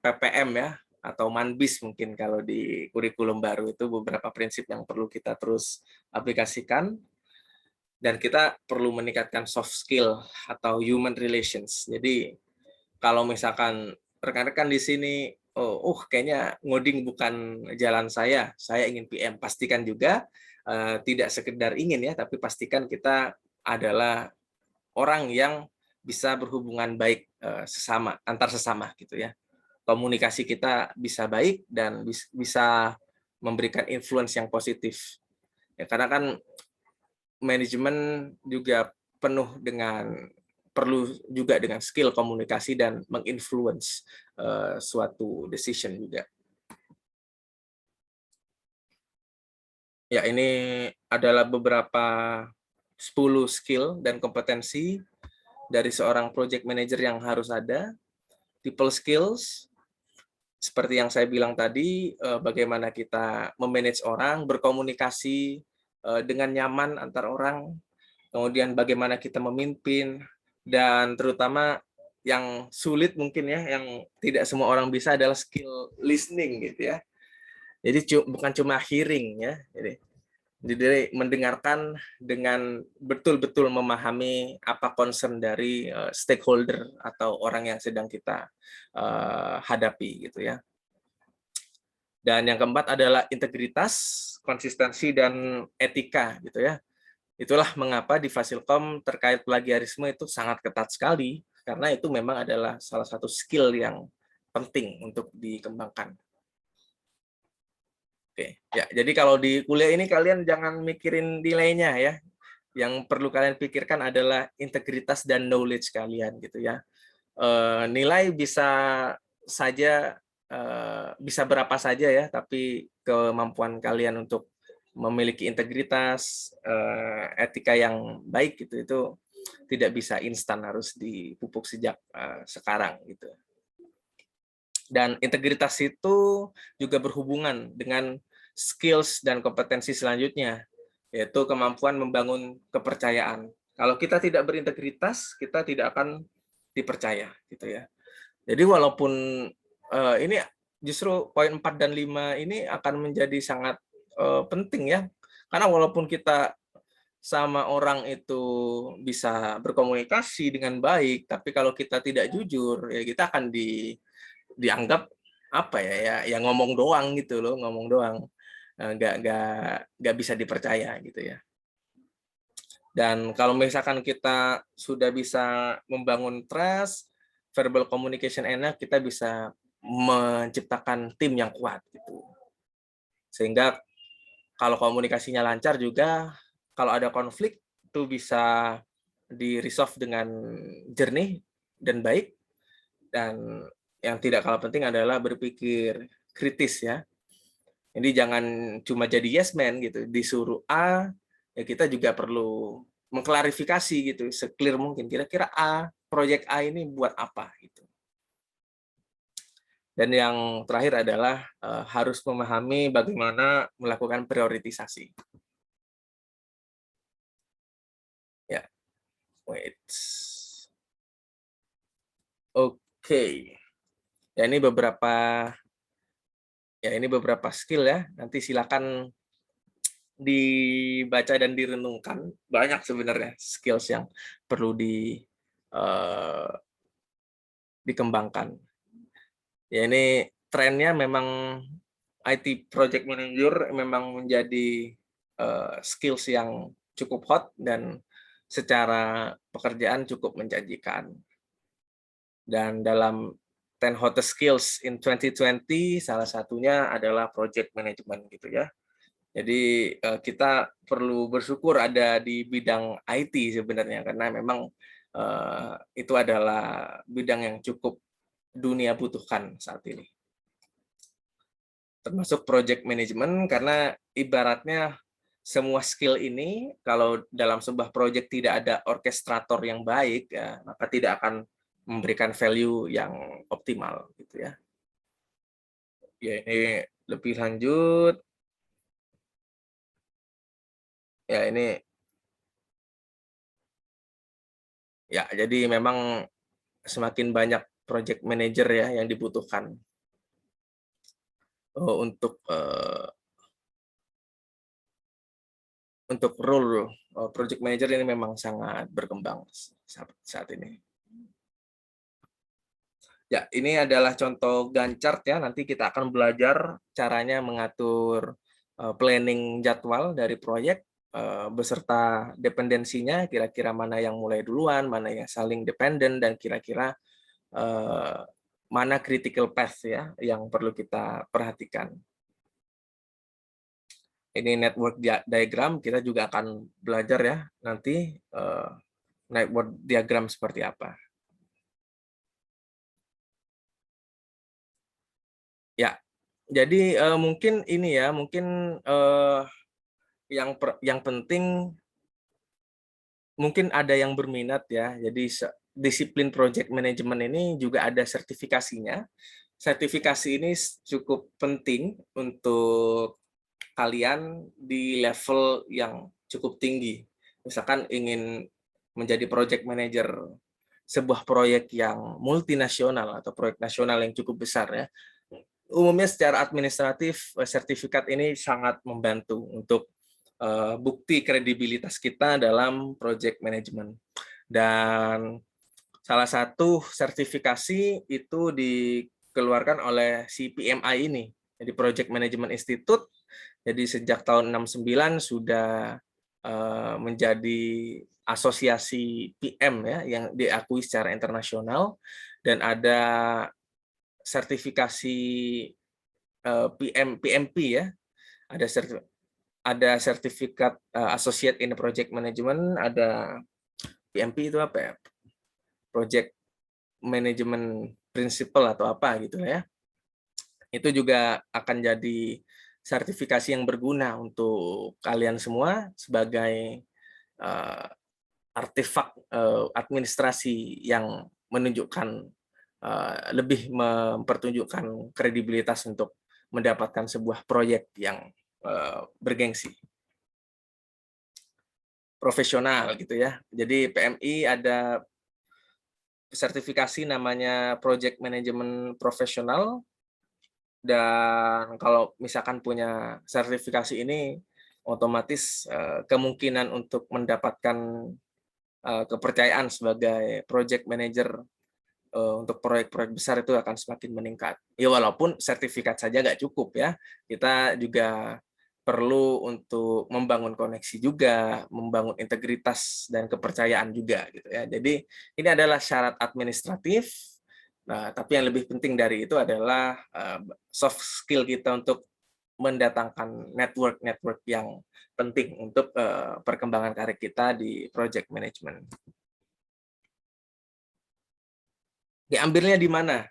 PPM ya, atau Manbis mungkin kalau di kurikulum baru itu beberapa prinsip yang perlu kita terus aplikasikan. Dan kita perlu meningkatkan soft skill atau human relations. Jadi kalau misalkan rekan-rekan di sini, kayaknya ngoding bukan jalan saya ingin PM, pastikan juga tidak sekedar ingin ya, tapi pastikan kita adalah orang yang bisa berhubungan baik antar sesama gitu ya. Komunikasi kita bisa baik dan bisa memberikan influence yang positif. Ya, karena kan manajemen juga perlu juga dengan skill komunikasi dan menginfluence suatu decision juga. Ya, ini adalah beberapa 10 skill dan kompetensi dari seorang project manager yang harus ada. People skills, seperti yang saya bilang tadi, bagaimana kita memanage orang, berkomunikasi dengan nyaman antar orang, kemudian bagaimana kita memimpin, dan terutama yang sulit mungkin ya, yang tidak semua orang bisa adalah skill listening gitu ya. Jadi bukan cuma hearing ya, jadi mendengarkan dengan betul-betul memahami apa concern dari stakeholder atau orang yang sedang kita hadapi gitu ya. Dan yang keempat adalah integritas, konsistensi, dan etika gitu ya. Itulah mengapa di Fasilkom terkait plagiarisme itu sangat ketat sekali, karena itu memang adalah salah satu skill yang penting untuk dikembangkan. Oke, ya, jadi kalau di kuliah ini kalian jangan mikirin nilainya ya. Yang perlu kalian pikirkan adalah integritas dan knowledge kalian gitu ya. Nilai bisa saja bisa berapa saja ya, tapi kemampuan kalian untuk memiliki integritas, etika yang baik gitu, itu tidak bisa instan, harus dipupuk sejak sekarang gitu. Dan integritas itu juga berhubungan dengan skills dan kompetensi selanjutnya, yaitu kemampuan membangun kepercayaan. Kalau kita tidak berintegritas, kita tidak akan dipercaya gitu ya. Jadi walaupun ini justru poin 4 dan 5 ini akan menjadi sangat penting ya. Karena walaupun kita sama orang itu bisa berkomunikasi dengan baik, tapi kalau kita tidak jujur, ya kita akan dianggap apa ya ngomong doang gitu loh, ngomong doang, nggak bisa dipercaya gitu ya. Dan kalau misalkan kita sudah bisa membangun trust, verbal communication enak, kita bisa menciptakan tim yang kuat gitu. Sehingga kalau komunikasinya lancar juga, kalau ada konflik itu bisa di-resolve dengan jernih dan baik. Dan yang tidak kalah penting adalah berpikir kritis ya. Jadi jangan cuma jadi yes man gitu, disuruh A, ya kita juga perlu mengklarifikasi gitu, se-clear mungkin. Kira-kira proyek A ini buat apa gitu. Dan yang terakhir adalah harus memahami bagaimana melakukan prioritisasi. Ya, wait. Oke. Ya ini beberapa skill ya. Nanti silakan dibaca dan direnungkan. Banyak sebenarnya skills yang perlu dikembangkan. Ya ini trennya memang IT project manager memang menjadi skills yang cukup hot dan secara pekerjaan cukup menjanjikan. Dan dalam 10 hottest skills in 2020 salah satunya adalah project management gitu ya. Jadi kita perlu bersyukur ada di bidang IT sebenarnya, karena memang itu adalah bidang yang cukup dunia butuhkan saat ini. Termasuk project management, karena ibaratnya semua skill ini kalau dalam sebuah project tidak ada orkestrator yang baik, ya, maka tidak akan memberikan value yang optimal gitu ya. Ya ini lebih lanjut. Ya ini ya jadi memang semakin banyak project manager ya yang dibutuhkan untuk role project manager ini memang sangat berkembang saat ini. Ya, ini adalah contoh Gantt chart ya. Nanti kita akan belajar caranya mengatur planning jadwal dari proyek beserta dependensinya, kira-kira mana yang mulai duluan, mana yang saling dependen, dan kira-kira mana critical path ya yang perlu kita perhatikan. Ini network diagram, kita juga akan belajar ya nanti network diagram seperti apa. Ya, jadi mungkin ini ya, mungkin yang penting mungkin ada yang berminat ya. Jadi disiplin project management ini juga ada sertifikasinya. Sertifikasi ini cukup penting untuk kalian di level yang cukup tinggi. Misalkan ingin menjadi project manager sebuah proyek yang multinasional atau proyek nasional yang cukup besar ya. Umumnya secara administratif sertifikat ini sangat membantu untuk bukti kredibilitas kita dalam project management. Dan salah satu sertifikasi itu dikeluarkan oleh si PMI ini, jadi Project Management Institute. Jadi sejak tahun 69 sudah menjadi asosiasi PM ya yang diakui secara internasional, dan ada sertifikasi PMP ya, ada sertifikat Associate in Project Management, ada PMP itu apa ya? Project Management Principle atau apa gitu ya. Itu juga akan jadi sertifikasi yang berguna untuk kalian semua sebagai artefak administrasi yang menunjukkan lebih mempertunjukkan kredibilitas untuk mendapatkan sebuah proyek yang bergengsi, profesional gitu ya. Jadi PMI ada sertifikasi namanya Project Management Professional, dan kalau misalkan punya sertifikasi ini otomatis kemungkinan untuk mendapatkan kepercayaan sebagai project manager untuk proyek-proyek besar itu akan semakin meningkat. Ya walaupun sertifikat saja nggak cukup ya, kita juga perlu untuk membangun koneksi juga, membangun integritas dan kepercayaan juga gitu ya. Jadi ini adalah syarat administratif. Nah, tapi yang lebih penting dari itu adalah soft skill kita untuk mendatangkan network yang penting untuk perkembangan karir kita di project management. Diambilnya di mana?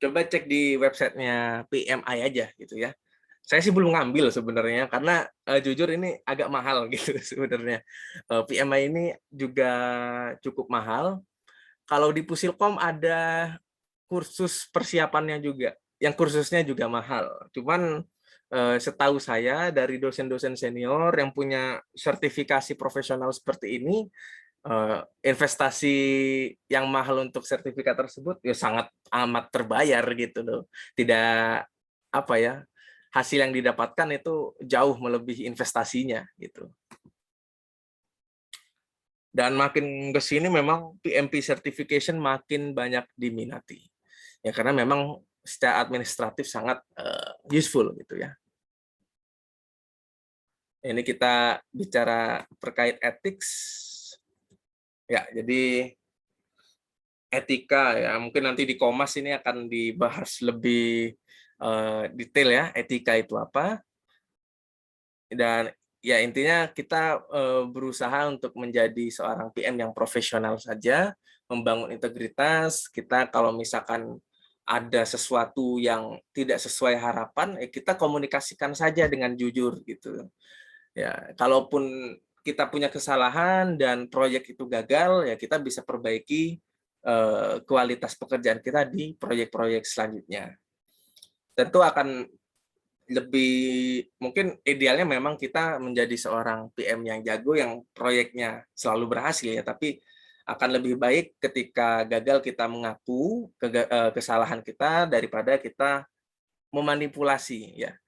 Coba cek di websitenya PMI aja gitu ya. Saya sih belum ngambil sebenarnya karena jujur ini agak mahal gitu sebenarnya. PMI ini juga cukup mahal. Kalau di Pusilkom ada kursus persiapannya juga, yang kursusnya juga mahal. Cuman setahu saya dari dosen-dosen senior yang punya sertifikasi profesional seperti ini, investasi yang mahal untuk sertifikat tersebut ya sangat amat terbayar gitu loh. Tidak apa ya, hasil yang didapatkan itu jauh melebihi investasinya gitu. Dan makin ke sini memang PMP certification makin banyak diminati. Ya karena memang secara administratif sangat useful gitu ya. Ini kita bicara terkait ethics. Ya, jadi etika ya, mungkin nanti di Komas ini akan dibahas lebih detail ya, etika itu apa. Dan ya intinya kita berusaha untuk menjadi seorang PM yang profesional saja, membangun integritas. Kita kalau misalkan ada sesuatu yang tidak sesuai harapan, kita komunikasikan saja dengan jujur gitu. Ya, kalaupun kita punya kesalahan dan proyek itu gagal, ya kita bisa perbaiki kualitas pekerjaan kita di proyek-proyek selanjutnya. Tentu akan lebih, mungkin idealnya memang kita menjadi seorang PM yang jago, yang proyeknya selalu berhasil ya, tapi akan lebih baik ketika gagal kita mengaku kesalahan kita daripada kita memanipulasi ya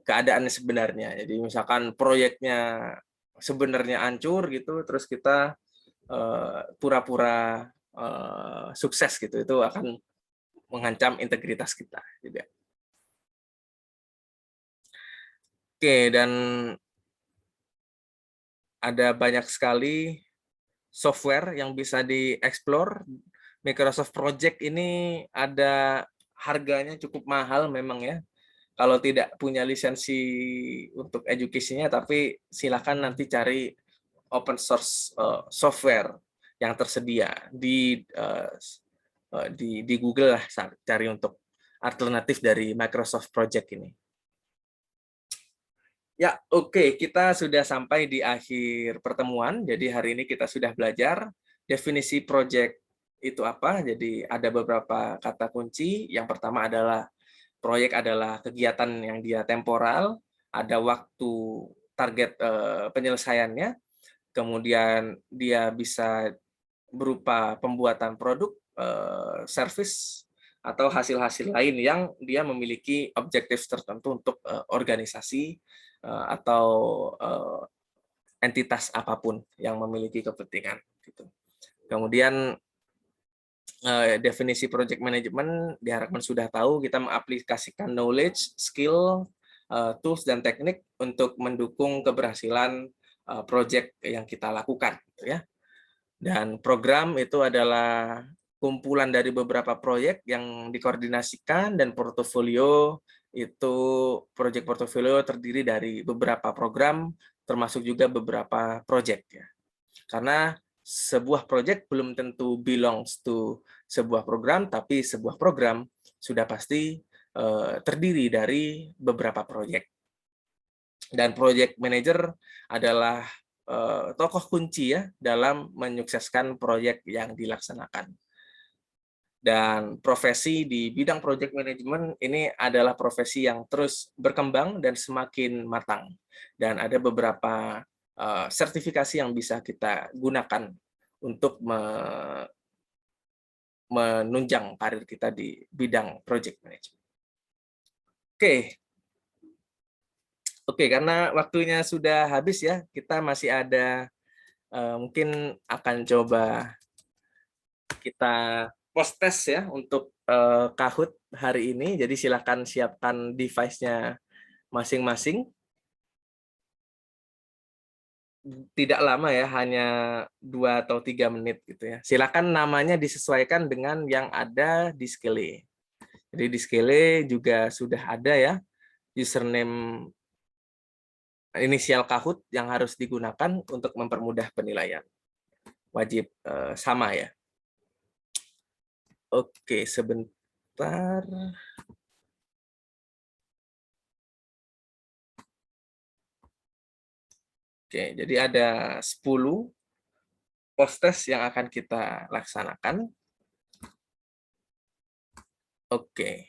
keadaan sebenarnya. Jadi misalkan proyeknya sebenarnya hancur gitu, terus kita pura-pura sukses gitu, itu akan mengancam integritas kita juga. Oke, dan ada banyak sekali software yang bisa dieksplor. Microsoft Project ini ada harganya cukup mahal memang ya, kalau tidak punya lisensi untuk education-nya, tapi silakan nanti cari open source software yang tersedia di Google lah, cari untuk alternatif dari Microsoft Project ini. Ya, oke, kita sudah sampai di akhir pertemuan. Jadi hari ini kita sudah belajar definisi project itu apa. Jadi ada beberapa kata kunci. Yang pertama adalah proyek adalah kegiatan yang dia temporal, ada waktu target penyelesaiannya, kemudian dia bisa berupa pembuatan produk, service, atau hasil-hasil lain yang dia memiliki objektif tertentu untuk organisasi atau entitas apapun yang memiliki kepentingan. Gitu. Kemudian definisi project management diharapkan sudah tahu kita mengaplikasikan knowledge, skill, tools dan teknik untuk mendukung keberhasilan project yang kita lakukan, gitu ya. Dan program itu adalah kumpulan dari beberapa proyek yang dikoordinasikan, dan portofolio itu proyek portofolio terdiri dari beberapa program termasuk juga beberapa proyek ya. Karena sebuah proyek belum tentu belongs to sebuah program, tapi sebuah program sudah pasti terdiri dari beberapa proyek. Dan project manager adalah tokoh kunci ya dalam menyukseskan proyek yang dilaksanakan. Dan profesi di bidang project management ini adalah profesi yang terus berkembang dan semakin matang. Dan ada beberapa sertifikasi yang bisa kita gunakan untuk menunjang karir kita di bidang project management. Oke, karena waktunya sudah habis ya, kita masih ada mungkin akan coba kita post test ya untuk Kahoot hari ini. Jadi silakan siapkan device-nya masing-masing. Tidak lama ya, hanya 2 atau 3 menit gitu ya. Silakan namanya disesuaikan dengan yang ada di Skele. Jadi di Skele juga sudah ada ya username inisial Kahoot yang harus digunakan untuk mempermudah penilaian. Wajib sama ya. Oke, sebentar. Oke, jadi ada 10 post test yang akan kita laksanakan. Oke.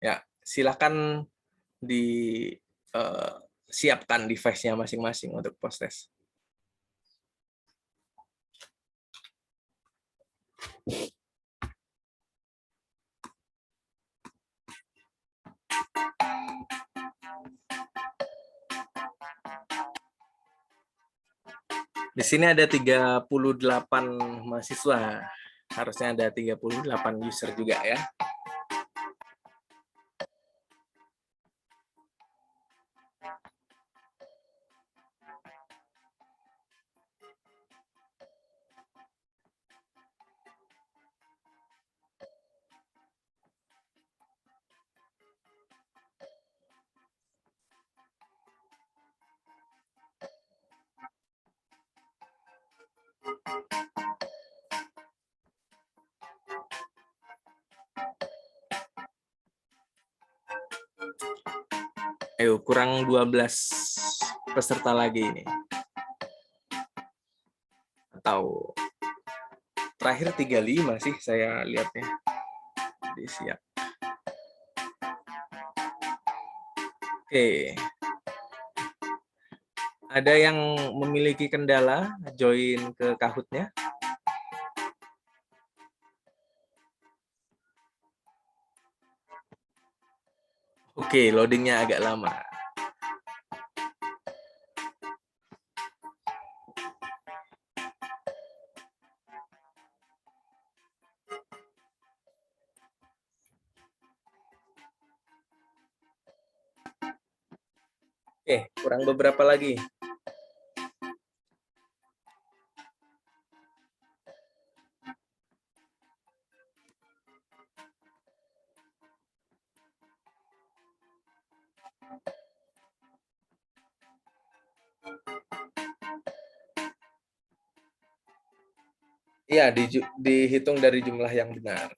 Ya, silakan disiapkan device-nya masing-masing untuk post test. Di sini ada 38 mahasiswa. Harusnya ada 38 user juga ya. Ayo, kurang 12 peserta lagi ini. Atau terakhir 35 sih saya lihatnya. Jadi siap. Oke. Ada yang memiliki kendala join ke Kahoot-nya? Oke, loadingnya agak lama. Oke, kurang beberapa lagi. Iya, dihitung dari jumlah yang benar.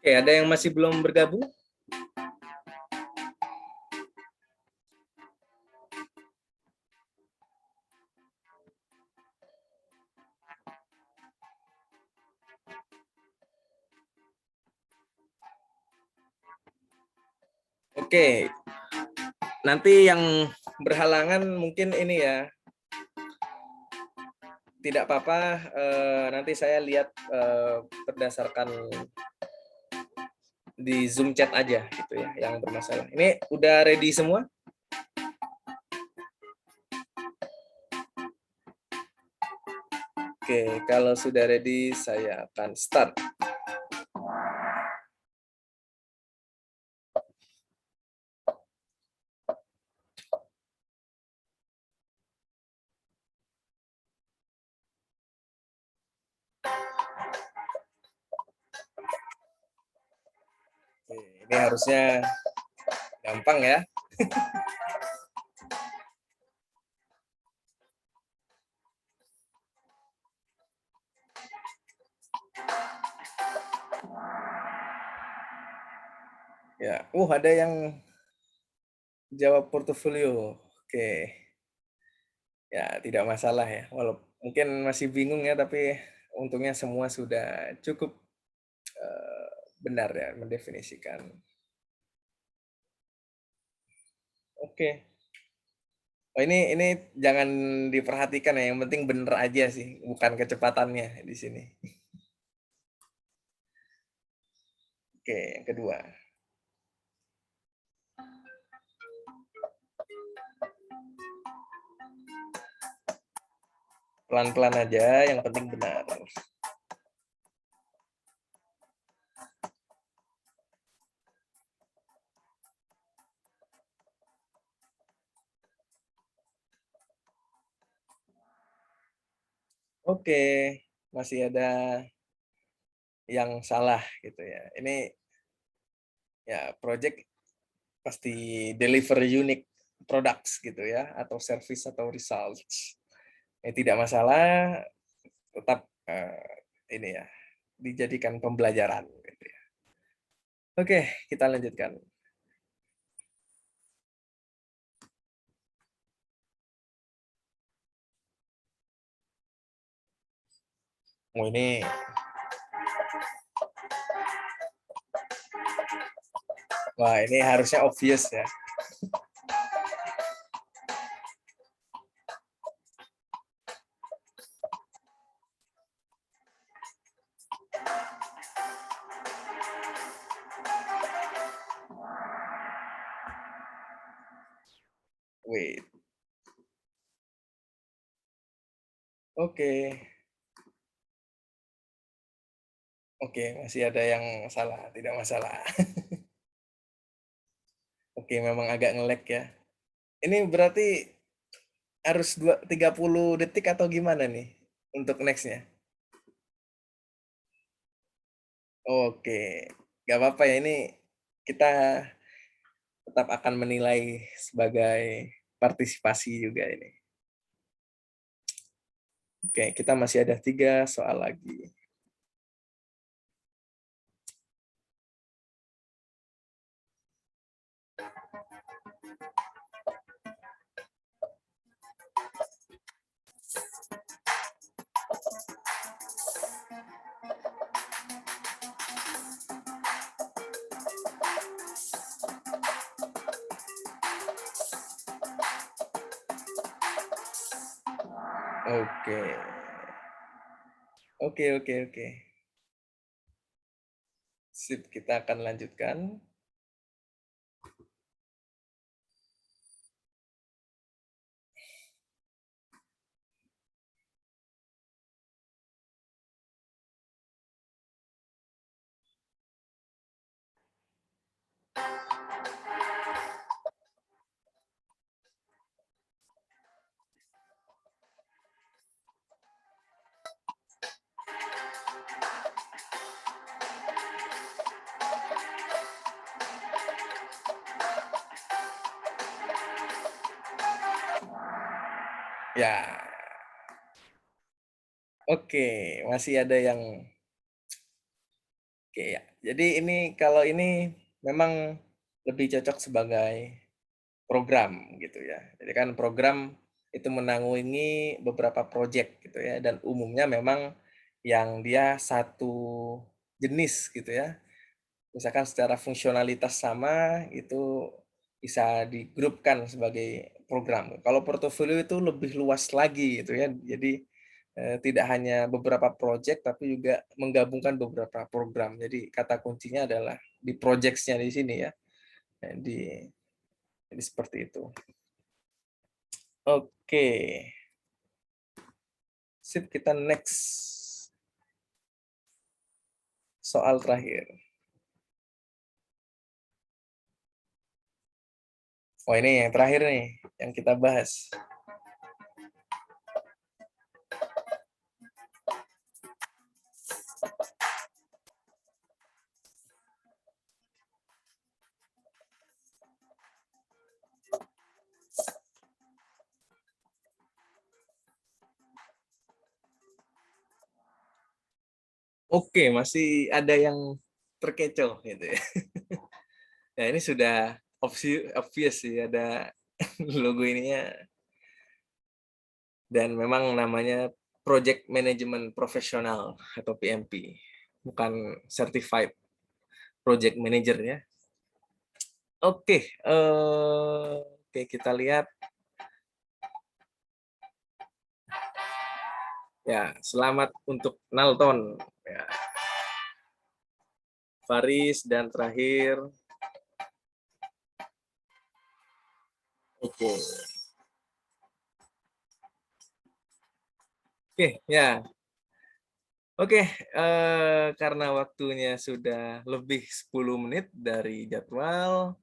Oke, ada yang masih belum bergabung? Oke, nanti yang berhalangan mungkin ini ya, tidak apa-apa, nanti saya lihat berdasarkan di Zoom chat aja gitu ya, yang bermasalah. Ini udah ready semua? Oke, kalau sudah ready saya akan start. Oke, ini harusnya gampang ya. Ya, ada yang jawab portofolio. Oke. Ya, tidak masalah ya. Walaupun mungkin masih bingung ya, tapi untungnya semua sudah cukup benar ya mendefinisikan. Oke. Oh, ini jangan diperhatikan ya, yang penting bener aja sih, bukan kecepatannya di sini. Oke, yang kedua. Pelan-pelan aja, yang penting benar. Oke, masih ada yang salah gitu ya. Ini ya project pasti deliver unique products gitu ya, atau service atau results. Tidak masalah, tetap ini ya dijadikan pembelajaran. Gitu ya. Oke, kita lanjutkan. Ini wah, ini harusnya obvious ya. Wait. Oke. Oke, masih ada yang salah, tidak masalah. Oke, memang agak nge-lag ya. Ini berarti harus 30 detik atau gimana nih untuk next-nya? Oke, nggak apa-apa ya, ini kita tetap akan menilai sebagai partisipasi juga ini. Oke, kita masih ada 3 soal lagi. Oke. Oke. Sip, kita akan lanjutkan. Ya. Oke, masih ada yang oke ya. Jadi ini kalau ini memang lebih cocok sebagai program gitu ya. Jadi kan program itu menanggungi beberapa proyek gitu ya, dan umumnya memang yang dia satu jenis gitu ya. Misalkan secara fungsionalitas sama itu bisa digrupkan sebagai program. Kalau portofolio itu lebih luas lagi gitu ya. Jadi tidak hanya beberapa proyek tapi juga menggabungkan beberapa program. Jadi kata kuncinya adalah di projects-nya di sini ya. Jadi seperti itu. Oke. Sip, kita next. Soal terakhir. Oh, ini yang terakhir nih, yang kita bahas. Oke, masih ada yang terkecoh gitu ya. Ya, ini sudah obvious sih, ada logo ininya. Dan memang namanya Project Management Professional atau PMP, bukan Certified Project Manager ya. Oke, kita lihat. Ya, selamat untuk Nalton. Ya. Faris dan terakhir. Oke. Oke, ya. Oke, karena waktunya sudah lebih 10 menit dari jadwal,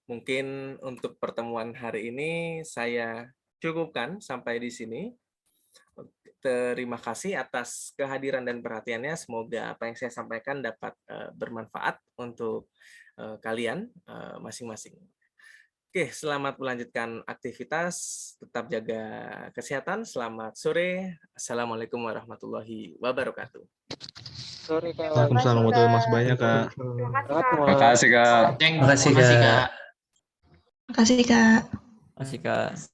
mungkin untuk pertemuan hari ini saya cukupkan sampai di sini. Terima kasih atas kehadiran dan perhatiannya. Semoga apa yang saya sampaikan dapat bermanfaat untuk kalian masing-masing. Oke, selamat melanjutkan aktivitas. Tetap jaga kesehatan. Selamat sore. Assalamualaikum warahmatullahi wabarakatuh.
Sore Kak.
Waalaikumsalam warahmatullahi wabarakatuh. Banyak, Kak.
Terima kasih, Kak.
Terima kasih, Kak.
Makasih, Kak.
Masih Kak.